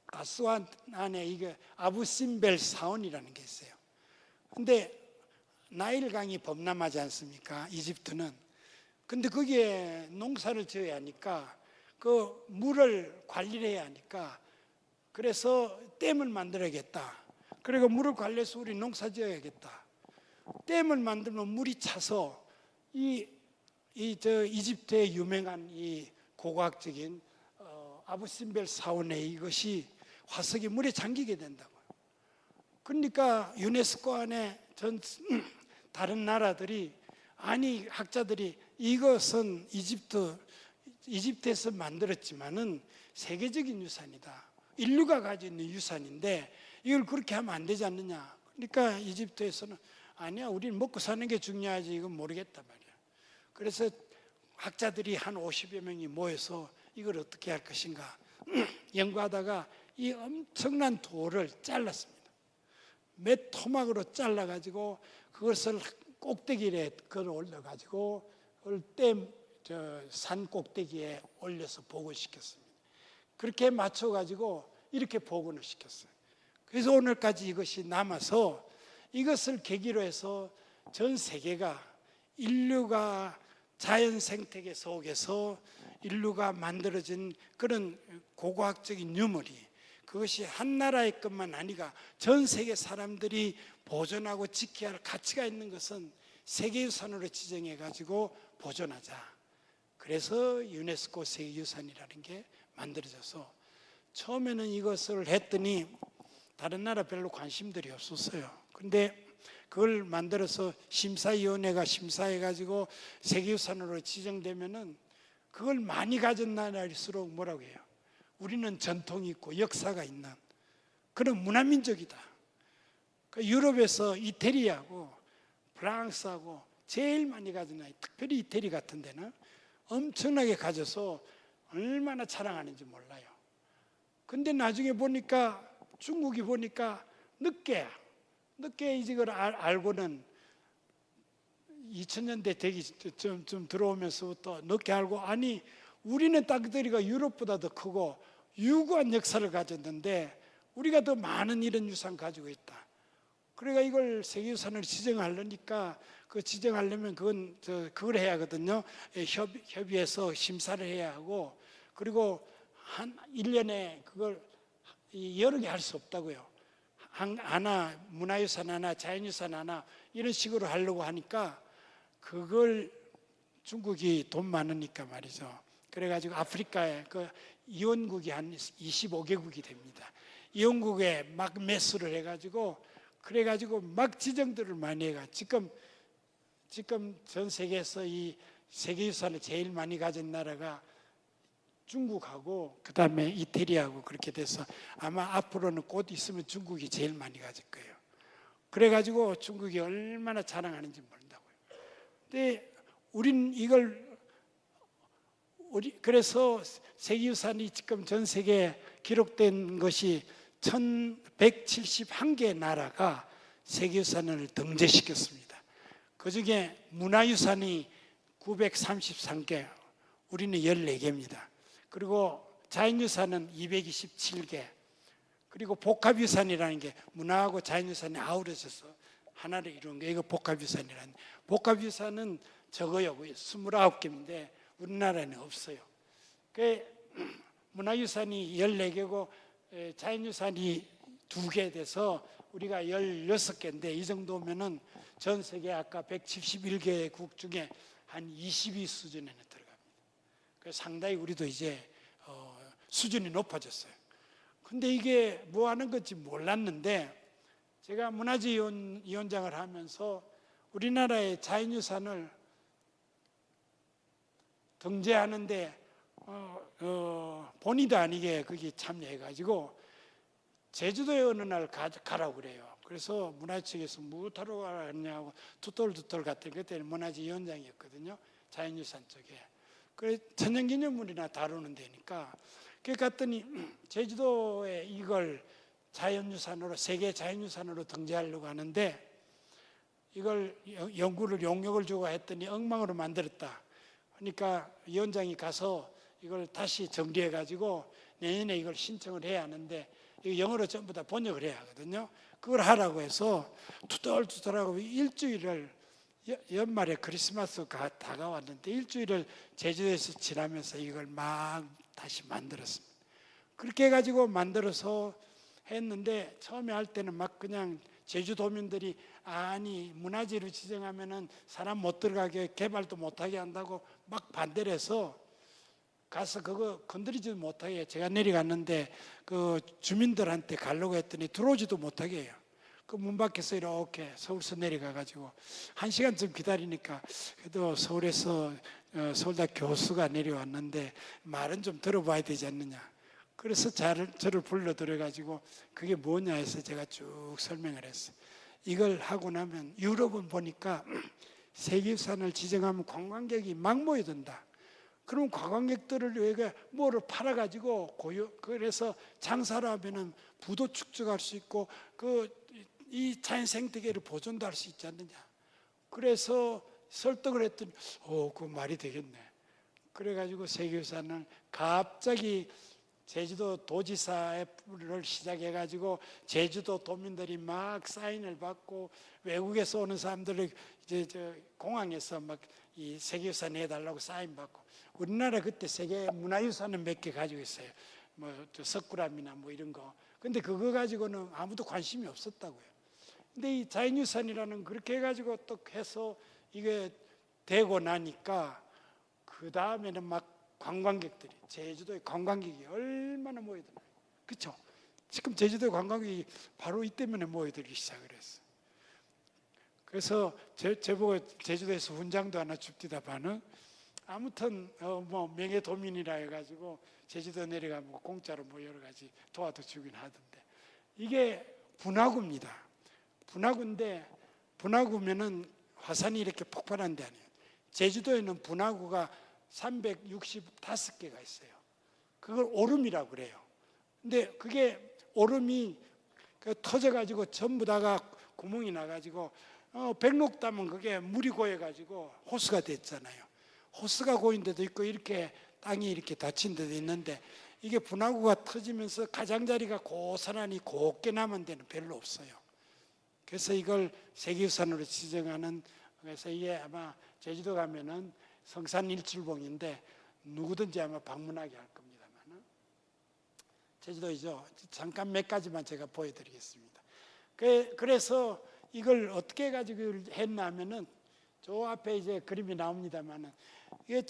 아스완 안에 이게 아부심벨 사원이라는 게 있어요. 근데 나일강이 범람하지 않습니까? 이집트는. 근데 거기에 농사를 지어야 하니까 그 물을 관리를 해야 하니까, 그래서 댐을 만들어야겠다. 그리고 물을 관리해서 우리 농사 지어야겠다. 댐을 만들면 물이 차서 이집트의 유명한 이 고고학적인 아부심벨 사원의 이것이 화석이 물에 잠기게 된다고요. 그러니까 유네스코 안에 다른 나라들이, 아니 학자들이, 이것은 이집트에서 만들었지만은 세계적인 유산이다. 인류가 가지고 있는 유산인데 이걸 그렇게 하면 안 되지 않느냐. 그러니까 이집트에서는 아니야, 우리는 먹고 사는 게 중요하지, 이건 모르겠단 말이야. 그래서 학자들이 한 50여 명이 모여서 이걸 어떻게 할 것인가 연구하다가 이 엄청난 돌을 잘랐습니다. 몇 토막으로 잘라가지고 그것을 꼭대기에 걸어 올려가지고 그걸 산 꼭대기에 올려서 복원시켰습니다. 그렇게 맞춰가지고 이렇게 복원을 시켰어요. 그래서 오늘까지 이것이 남아서 이것을 계기로 해서 전 세계가 인류가 자연 생태계 속에서 인류가 만들어진 그런 고고학적인 유물이 그것이 한 나라의 것만 아니라 전 세계 사람들이 보존하고 지켜야 할 가치가 있는 것은 세계유산으로 지정해 가지고 보존하자. 그래서 유네스코 세계유산이라는 게 만들어져서 처음에는 이것을 했더니 다른 나라 별로 관심들이 없었어요. 그런데 그걸 만들어서 심사위원회가 심사해 가지고 세계유산으로 지정되면은 그걸 많이 가진 나라일수록 뭐라고 해요? 우리는 전통이 있고 역사가 있는 그런 문화민족이다. 유럽에서 이태리하고 프랑스하고 제일 많이 가진 나라, 특별히 이태리 같은 데는 엄청나게 가져서 얼마나 자랑하는지 몰라요. 근데 나중에 보니까 중국이 보니까 늦게 이걸 알고는 2000년대 되기 좀 들어오면서부터 늦게 알고 아니 우리는 땅덩어리가 유럽보다 더 크고 유구한 역사를 가졌는데 우리가 더 많은 이런 유산 가지고 있다. 그러니까 이걸 세계유산을 지정하려니까 그 지정하려면 그걸 해야 하거든요. 협의해서 심사를 해야 하고 그리고 한 1년에 그걸 여러 개 할 수 없다고요. 하나 문화유산 하나 자연유산 하나 이런 식으로 하려고 하니까 그걸 중국이 돈 많으니까 말이죠. 그래가지고 아프리카에 그 이원국이 한 25개국이 됩니다. 이원국에 막 매수를 해가지고 그래가지고 막 지정들을 많이 해가 지금 전 세계에서 이 세계유산을 제일 많이 가진 나라가 중국하고 그 다음에 이태리하고 그렇게 돼서 아마 앞으로는 곧 있으면 중국이 제일 많이 가질 거예요. 그래가지고 중국이 얼마나 자랑하는지 모른다고요. 근데 우린 그래서 세계유산이 지금 전 세계에 기록된 것이 1171개 나라가 세계유산을 등재시켰습니다. 그 중에 문화유산이 933개, 우리는 14개입니다. 그리고 자연유산은 227개, 그리고 복합유산이라는 게 문화하고 자연유산이 아우러져서 하나를 이루는 게 이거 복합유산이라는. 복합유산은 적어요. 29개인데 우리나라에는 없어요. 그 문화유산이 14개고 자연유산이 2개 돼서 우리가 16개인데 이 정도면은 전 세계 아까 171개국 중에 한 22 수준에는 들어갑니다. 그래서 상당히 우리도 이제 수준이 높아졌어요. 근데 이게 뭐 하는 건지 몰랐는데 제가 문화재위원장을 하면서 우리나라의 자연유산을 등재하는데 본의도 아니게 거기 참여해가지고 제주도에 어느 날 가라고 그래요. 그래서 문화청에서 무엇하러 가냐고 투톨 갔더니 그때는 문화재위원장이었거든요. 자연유산 쪽에. 그래 천연기념물이나 다루는 데니까 그래 갔더니 제주도에 이걸 자연유산으로 세계 자연유산으로 등재하려고 하는데 이걸 연구를 용역을 주고 했더니 엉망으로 만들었다. 그러니까 위원장이 가서 이걸 다시 정리해 가지고 내년에 이걸 신청을 해야 하는데 이거 영어로 전부 다 번역을 해야 하거든요. 그걸 하라고 해서 투덜투덜하고 일주일을 연말에 크리스마스가 다가왔는데 일주일을 제주도에서 지나면서 이걸 막 다시 만들었습니다. 그렇게 해가지고 만들어서 했는데 처음에 할 때는 막 그냥 제주도민들이 아니 문화재로 지정하면은 사람 못 들어가게 개발도 못하게 한다고 막 반대를 해서 가서 그거 건드리지도 못하게 제가 내려갔는데 그 주민들한테 가려고 했더니 들어오지도 못하게 해요. 그 문 밖에서 이렇게 서울서 내려가가지고 1시간쯤 기다리니까 그래도 서울에서 서울대 교수가 내려왔는데 말은 좀 들어봐야 되지 않느냐. 그래서 저를 불러들여가지고 그게 뭐냐 해서 제가 쭉 설명을 했어요. 이걸 하고 나면 유럽은 보니까 세계유산을 지정하면 관광객이 막 모여든다. 그럼 관광객들을 위해 뭐를 팔아가지고 그래서 장사를 하면은 부도 축적할 수 있고 이 자연 생태계를 보존도 할 수 있지 않느냐. 그래서 설득을 했더니 그 말이 되겠네. 그래가지고 세계유산을 갑자기 제주도 도지사를 시작해가지고 제주도 도민들이 막 사인을 받고 외국에서 오는 사람들을 이제 공항에서 막 이 세계유산 해달라고 사인 받고 우리나라 그때 세계 문화유산은 몇 개 가지고 있어요. 뭐 석굴암이나 뭐 이런 거. 근데 그거 가지고는 아무도 관심이 없었다고요. 근데 이 자연유산이라는 그렇게 해가지고 또 해서 이게 되고 나니까 그 다음에는 막 관광객들이 제주도에 관광객이 얼마나 모여들어요. 그렇죠? 지금 제주도에 관광객이 바로 이 때문에 모여들기 시작을 했어요. 그래서 제보고 제주도에서 훈장도 하나 줍디다마는 아무튼 뭐 명예도민이라 해가지고 제주도 내려가면 공짜로 뭐 여러 가지 도와도 주긴 하던데 이게 분화구입니다. 분화구인데 분화구면은 화산이 이렇게 폭발한 데 아니에요. 제주도에는 분화구가 365개가 있어요. 그걸 오름이라고 그래요. 근데 그게 오름이 터져가지고 전부 다가 구멍이 나가지고 백록 따면 그게 물이 고여가지고 호수가 됐잖아요. 호수가 고인 데도 있고 이렇게 땅이 이렇게 닫힌 데도 있는데 이게 분화구가 터지면서 가장자리가 고스란히 곱게 남은 데는 별로 없어요. 그래서 이걸 세계유산으로 지정하는 그래서 이게 아마 제주도 가면은 성산일출봉인데 누구든지 아마 방문하게 할 겁니다만 제주도이죠. 잠깐 몇 가지만 제가 보여드리겠습니다. 그래서 이걸 어떻게 가지고 했냐면은 저 앞에 이제 그림이 나옵니다만은 이게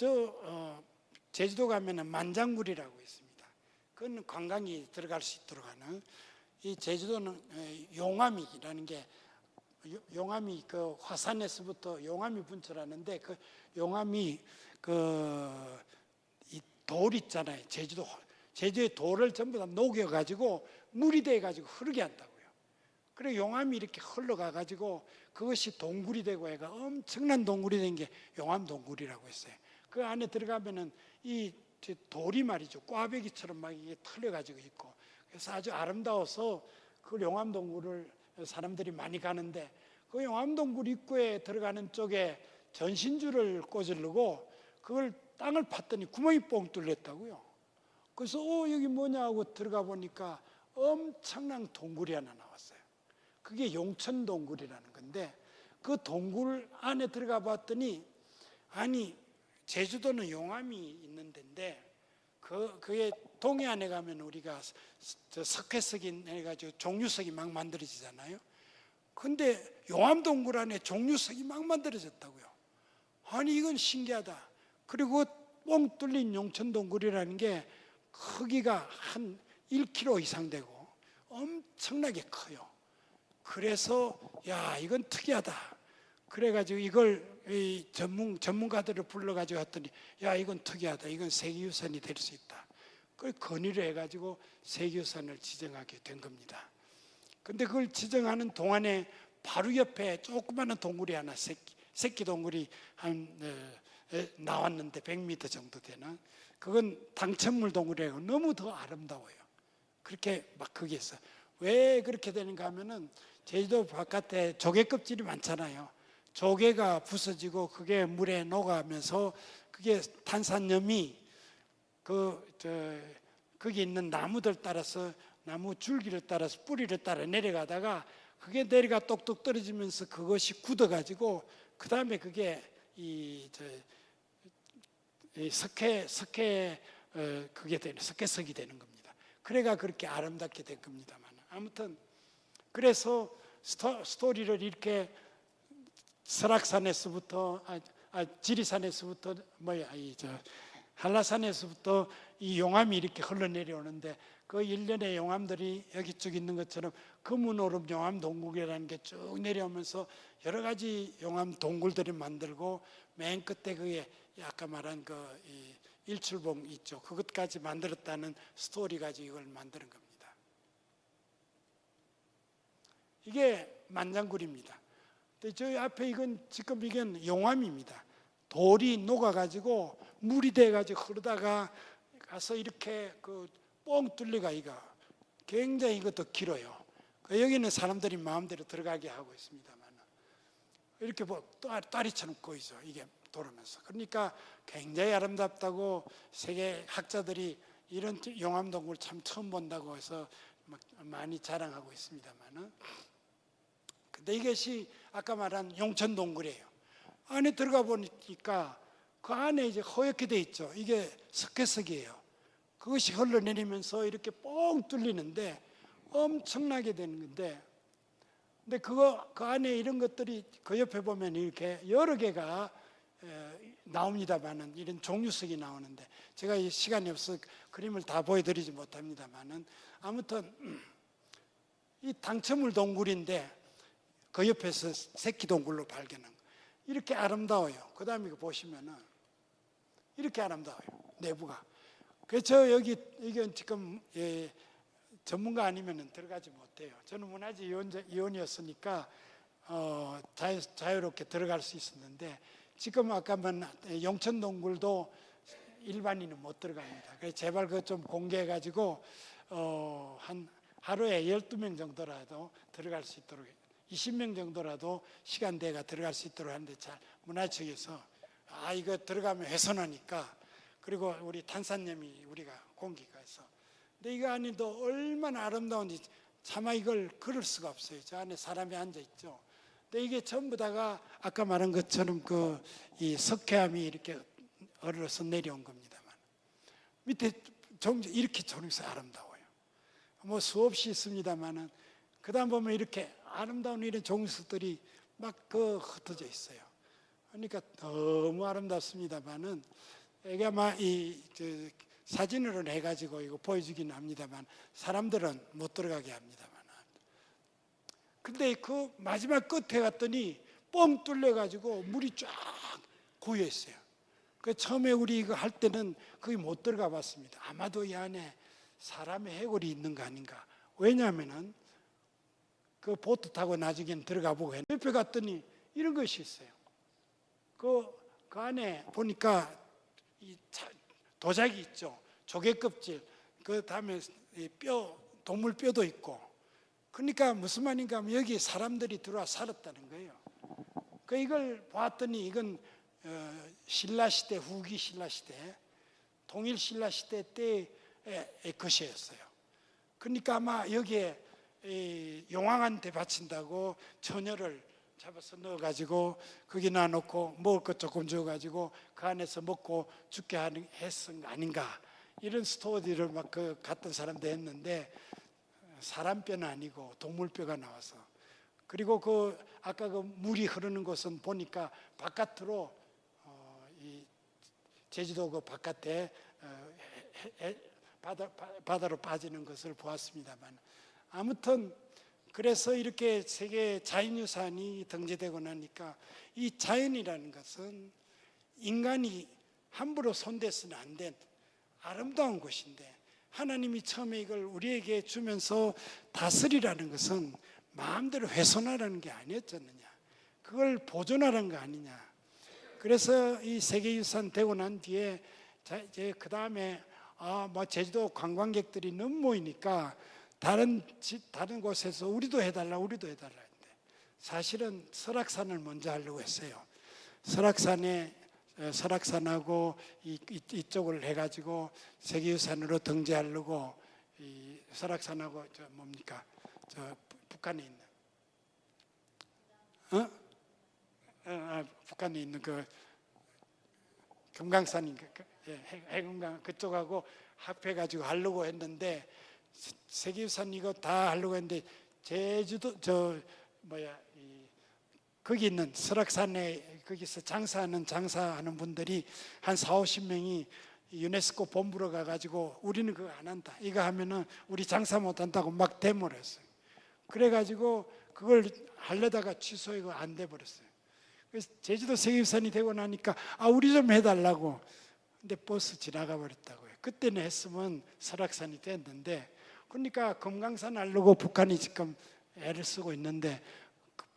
제주도 가면은 만장굴이라고 있습니다. 그건 관광이 들어갈 수 있도록 하는 이 제주도는 용암이라는 게 용암이 그 화산에서부터 용암이 분출하는데 그 용암이 이 돌 있잖아요. 제주의 돌을 전부 다 녹여가지고 물이 돼가지고 흐르게 한다고요. 그래 용암이 이렇게 흘러가가지고 그것이 동굴이 되고 해가 엄청난 동굴이 된 게 용암 동굴이라고 했어요. 그 안에 들어가면은 이 돌이 말이죠. 꽈배기처럼 막 이게 털려가지고 있고 그래서 아주 아름다워서 그 용암 동굴을 사람들이 많이 가는데 그 용암동굴 입구에 들어가는 쪽에 전신줄을 꽂으려고 그걸 땅을 팠더니 구멍이 뻥 뚫렸다고요. 그래서 여기 뭐냐 하고 들어가 보니까 엄청난 동굴이 하나 나왔어요. 그게 용천동굴이라는 건데 그 동굴 안에 들어가 봤더니 아니 제주도는 용암이 있는 데인데 그게 동해안에 가면 우리가 석회석이 해가지고 종류석이 막 만들어지잖아요. 근데 용암동굴 안에 종류석이 막 만들어졌다고요. 아니 이건 신기하다. 그리고 뻥 뚫린 용천동굴이라는 게 크기가 한 1km 이상 되고 엄청나게 커요. 그래서 야 이건 특이하다. 그래가지고 이걸 전문가들을 불러가지고 했더니 야 이건 특이하다. 이건 세계유산이 될 수 있다. 그걸 건의를 해가지고 세계유산을 지정하게 된 겁니다. 근데 그걸 지정하는 동안에 바로 옆에 조그마한 동굴이 하나 새끼 동굴이 나왔는데 100m 정도 되는 그건 당천물 동굴이라고 너무 더 아름다워요. 그렇게 막 거기에서 왜 그렇게 되는가 하면은 제주도 바깥에 조개 껍질이 많잖아요. 조개가 부서지고 그게 물에 녹아면서 그게 탄산염이 거기 있는 나무들 따라서 나무 줄기를 따라서 뿌리를 따라 내려가다가 그게 내려가 똑똑 떨어지면서 그것이 굳어가지고 그 다음에 그게 그게 되는 석회석이 되는 겁니다. 그래가 그렇게 아름답게 된 겁니다만 아무튼 그래서 스토리를 이렇게 설악산에서부터 지리산에서부터 한라산에서부터 이 용암이 이렇게 흘러내려오는데 그 일련의 용암들이 여기 쭉 있는 것처럼 금은오름 용암 동굴이라는 게 쭉 내려오면서 여러 가지 용암 동굴들이 만들고 맨 끝에 그게 아까 말한 이 일출봉 있죠. 그것까지 만들었다는 스토리 가지고 이걸 만드는 겁니다. 이게 만장굴입니다. 근데 저희 앞에 이건 지금 이건 용암입니다. 돌이 녹아가지고 물이 돼가지고 흐르다가 가서 이렇게 그 뻥 뚫리가 이가 굉장히 이것도 길어요. 여기는 사람들이 마음대로 들어가게 하고 있습니다만 이렇게 뭐 다리처럼 보이죠. 이게 돌으면서. 그러니까 굉장히 아름답다고 세계 학자들이 이런 용암동굴 참 처음 본다고 해서 막 많이 자랑하고 있습니다만은, 근데 이것이 아까 말한 용천동굴이에요. 안에 들어가 보니까 그 안에 이제 허옇게 돼 있죠. 이게 석회석이에요. 그것이 흘러내리면서 이렇게 뻥 뚫리는데 엄청나게 되는 건데, 근데 그 안에 이런 것들이 그 옆에 보면 이렇게 여러 개가 나옵니다만은, 이런 종류석이 나오는데 제가 이 시간이 없어 그림을 다 보여드리지 못합니다만은, 아무튼 이 당첨물 동굴인데 그 옆에서 새끼 동굴로 발견한 거. 이렇게 아름다워요. 그 다음에 보시면은 이렇게 아름다워요. 내부가. 그래서 이건 지금 전문가 아니면 들어가지 못해요. 저는 문화재 위원이었으니까 자유롭게 들어갈 수 있었는데, 지금 아까 용천동굴도 일반인은 못 들어갑니다. 그래서 제발 그거 좀 공개해가지고 한 하루에 12명 정도라도 들어갈 수 있도록, 20명 정도라도 시간대가 들어갈 수 있도록 하는데, 잘 문화청에서 이거 들어가면 훼손하니까, 그리고 우리 탄산염이 우리가 공기가 해서, 근데 이거 안에도 얼마나 아름다운지 차마 이걸 그릴 수가 없어요. 저 안에 사람이 앉아 있죠. 근데 이게 전부 다가 아까 말한 것처럼 이 석회암이 이렇게 얼어서 내려온 겁니다만, 밑에 이렇게 조명서 아름다워요. 뭐 수없이 있습니다만은, 그 다음 보면 이렇게 아름다운 이런 종류들이 막 흩어져 있어요. 그러니까 너무 아름답습니다만은, 이게 아마 사진으로 내가지고 이거 보여주기는 합니다만, 사람들은 못 들어가게 합니다만. 근데 그 마지막 끝에 갔더니 뻥 뚫려가지고 물이 쫙 고여 있어요. 그 처음에 우리 이거 할 때는 거기 못 들어가 봤습니다. 아마도 이 안에 사람의 해골이 있는 거 아닌가. 왜냐하면은 그 보트 타고 나중에는 들어가 보고 했는데, 옆에 갔더니 이런 것이 있어요. 그 안에 보니까 도자기 있죠. 조개 껍질, 그 다음에 동물 뼈도 있고. 그러니까 무슨 말인가 하면 여기 사람들이 들어와 살았다는 거예요. 이걸 봤더니 이건 신라 시대, 후기 신라 시대, 통일 신라 시대 때의 것이었어요. 그러니까 아마 여기에 용왕한테 바친다고 처녀를 잡아서 넣어가지고 거기 놔놓고 먹을 것 조금 줘가지고 그 안에서 먹고 죽게 했은 거 아닌가, 이런 스토리를 막 갔던 사람도 했는데, 사람 뼈는 아니고 동물 뼈가 나와서. 그리고 아까 물이 흐르는 곳은 보니까 바깥으로 이 제주도 바깥에 바다로 빠지는 것을 보았습니다만, 아무튼 그래서 이렇게 세계 자연유산이 등재되고 나니까, 이 자연이라는 것은 인간이 함부로 손대서는 안 된 아름다운 것인데, 하나님이 처음에 이걸 우리에게 주면서 다스리라는 것은 마음대로 훼손하라는 게 아니었잖느냐, 그걸 보존하라는 거 아니냐. 그래서 이 세계유산 되고 난 뒤에 이제 그 다음에 제주도 관광객들이 너무 모이니까 다른 곳에서 우리도 해달라 했는데, 사실은 설악산을 먼저 하려고 했어요. 설악산하고 이쪽을 해가지고 세계유산으로 등재하려고, 이 설악산하고 북한에 있는 북한에 있는 금강산인가, 해금강 그쪽하고 합해가지고 하려고 했는데, 세계유산 이거 다 하려고 했는데, 제주도 거기 있는 설악산에 거기서 장사하는 분들이 한 40-50명이 유네스코 본부로 가가지고 우리는 그거 안 한다, 이거 하면은 우리 장사 못 한다고 막 데모를 했어요. 그래가지고 그걸 하려다가 취소하고 안 돼 버렸어요. 그래서 제주도 세계유산이 되고 나니까 우리 좀 해달라고. 근데 버스 지나가 버렸다고요. 그때는 했으면 설악산이 됐는데, 그러니까 금강산 하려고 북한이 지금 애를 쓰고 있는데,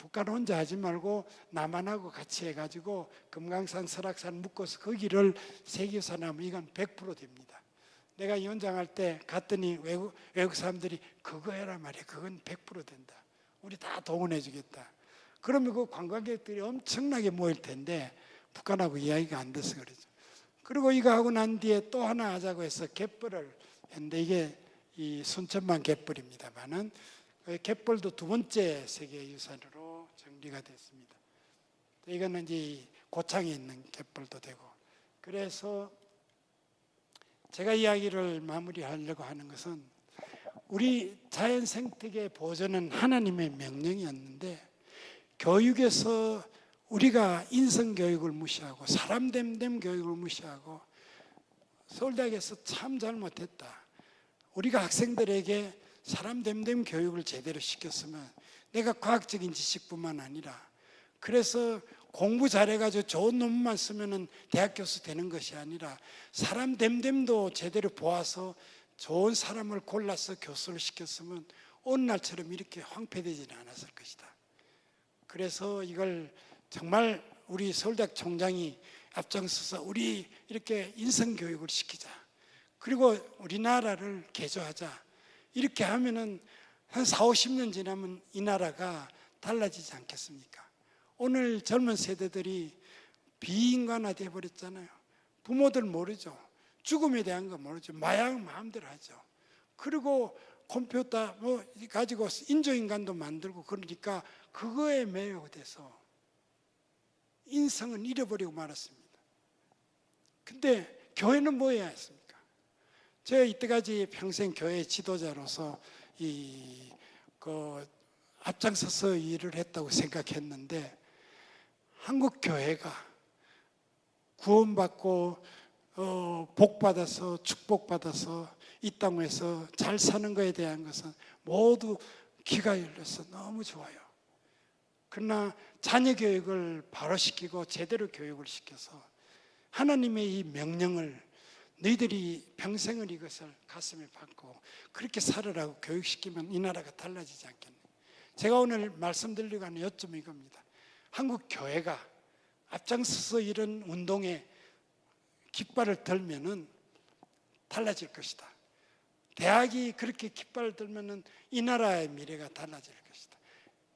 북한 혼자 하지 말고 남한하고 같이 해가지고 금강산, 설악산 묶어서 거기를 세계유산하면 이건 100% 됩니다. 내가 위원장할 때 갔더니 외국 사람들이 그거 해라 말이야. 그건 100% 된다. 우리 다 동원해 주겠다. 그러면 그 관광객들이 엄청나게 모일 텐데 북한하고 이야기가 안 돼서 그러죠. 그리고 이거 하고 난 뒤에 또 하나 하자고 해서 갯벌을 했는데 이게 이 순천만 갯벌입니다만은 갯벌도 두 번째 세계유산으로 정리가 됐습니다. 이거는 이제 고창에 있는 갯벌도 되고, 그래서 제가 이야기를 마무리하려고 하는 것은 우리 자연 생태계 보존은 하나님의 명령이었는데 교육에서 우리가 인성교육을 무시하고 사람됨됨 교육을 무시하고 서울대학에서 참 잘못했다. 우리가 학생들에게 사람됨됨 교육을 제대로 시켰으면 내가 과학적인 지식뿐만 아니라 그래서 공부 잘해가지고 좋은 논문만 쓰면 대학 교수 되는 것이 아니라 사람됨됨도 제대로 보아서 좋은 사람을 골라서 교수를 시켰으면 오늘날처럼 이렇게 황폐되지는 않았을 것이다. 그래서 이걸 정말 우리 서울대학 총장이 앞장서서 우리 이렇게 인성교육을 시키자. 그리고 우리나라를 개조하자. 이렇게 하면은 한 4, 50년 지나면 이 나라가 달라지지 않겠습니까? 오늘 젊은 세대들이 비인간화 되어버렸잖아요. 부모들 모르죠. 죽음에 대한 거 모르죠. 마약 마음대로 하죠. 그리고 컴퓨터 뭐 가지고 인조인간도 만들고 그러니까 그거에 매료돼서 인성은 잃어버리고 말았습니다. 근데 교회는 뭐 해야 했습니까? 제가 이때까지 평생 교회 지도자로서 앞장서서 일을 했다고 생각했는데 한국 교회가 구원받고 복받아서 축복받아서 이 땅에서 잘 사는 것에 대한 것은 모두 귀가 열려서 너무 좋아요. 그러나 자녀 교육을 바로 시키고 제대로 교육을 시켜서 하나님의 이 명령을 너희들이 평생을 이것을 가슴에 받고 그렇게 살으라고 교육시키면 이 나라가 달라지지 않겠네. 제가 오늘 말씀드리려고 하는 요점은 이겁니다. 한국 교회가 앞장서서 이런 운동에 깃발을 들면은 달라질 것이다. 대학이 그렇게 깃발을 들면은 이 나라의 미래가 달라질 것이다.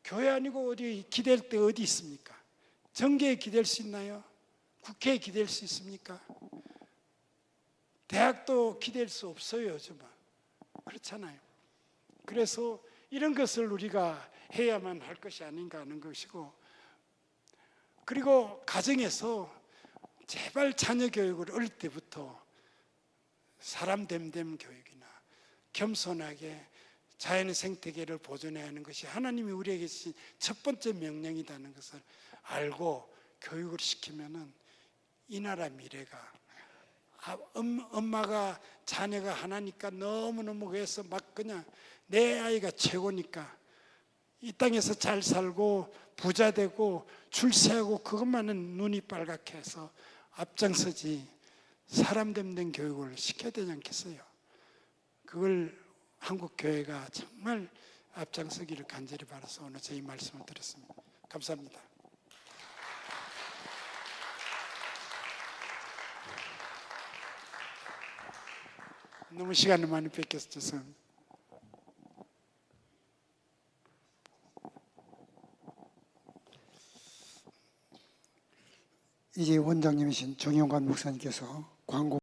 교회 아니고 어디 기댈 데 어디 있습니까? 정계에 기댈 수 있나요? 국회에 기댈 수 있습니까? 대학도 기댈 수 없어요, 요즘은. 그렇잖아요. 그래서 이런 것을 우리가 해야만 할 것이 아닌가 하는 것이고, 그리고 가정에서 제발 자녀 교육을 어릴 때부터 사람됨됨 교육이나 겸손하게 자연의 생태계를 보존해야 하는 것이 하나님이 우리에게 주신 첫 번째 명령이라는 것을 알고 교육을 시키면은 이 나라 미래가 엄마가 자녀가 하나니까 너무너무 그래서 막 그냥 내 아이가 최고니까 이 땅에서 잘 살고 부자 되고 출세하고 그것만은 눈이 빨갛게 해서 앞장서지 사람됨된 교육을 시켜야 되지 않겠어요? 그걸 한국 교회가 정말 앞장서기를 간절히 바라서 오늘 제 이 말씀을 드렸습니다. 감사합니다. 너무 시간을 많이 뺏겨서 죄송합니다. 이제 원장님이신 정영관 목사님께서 광고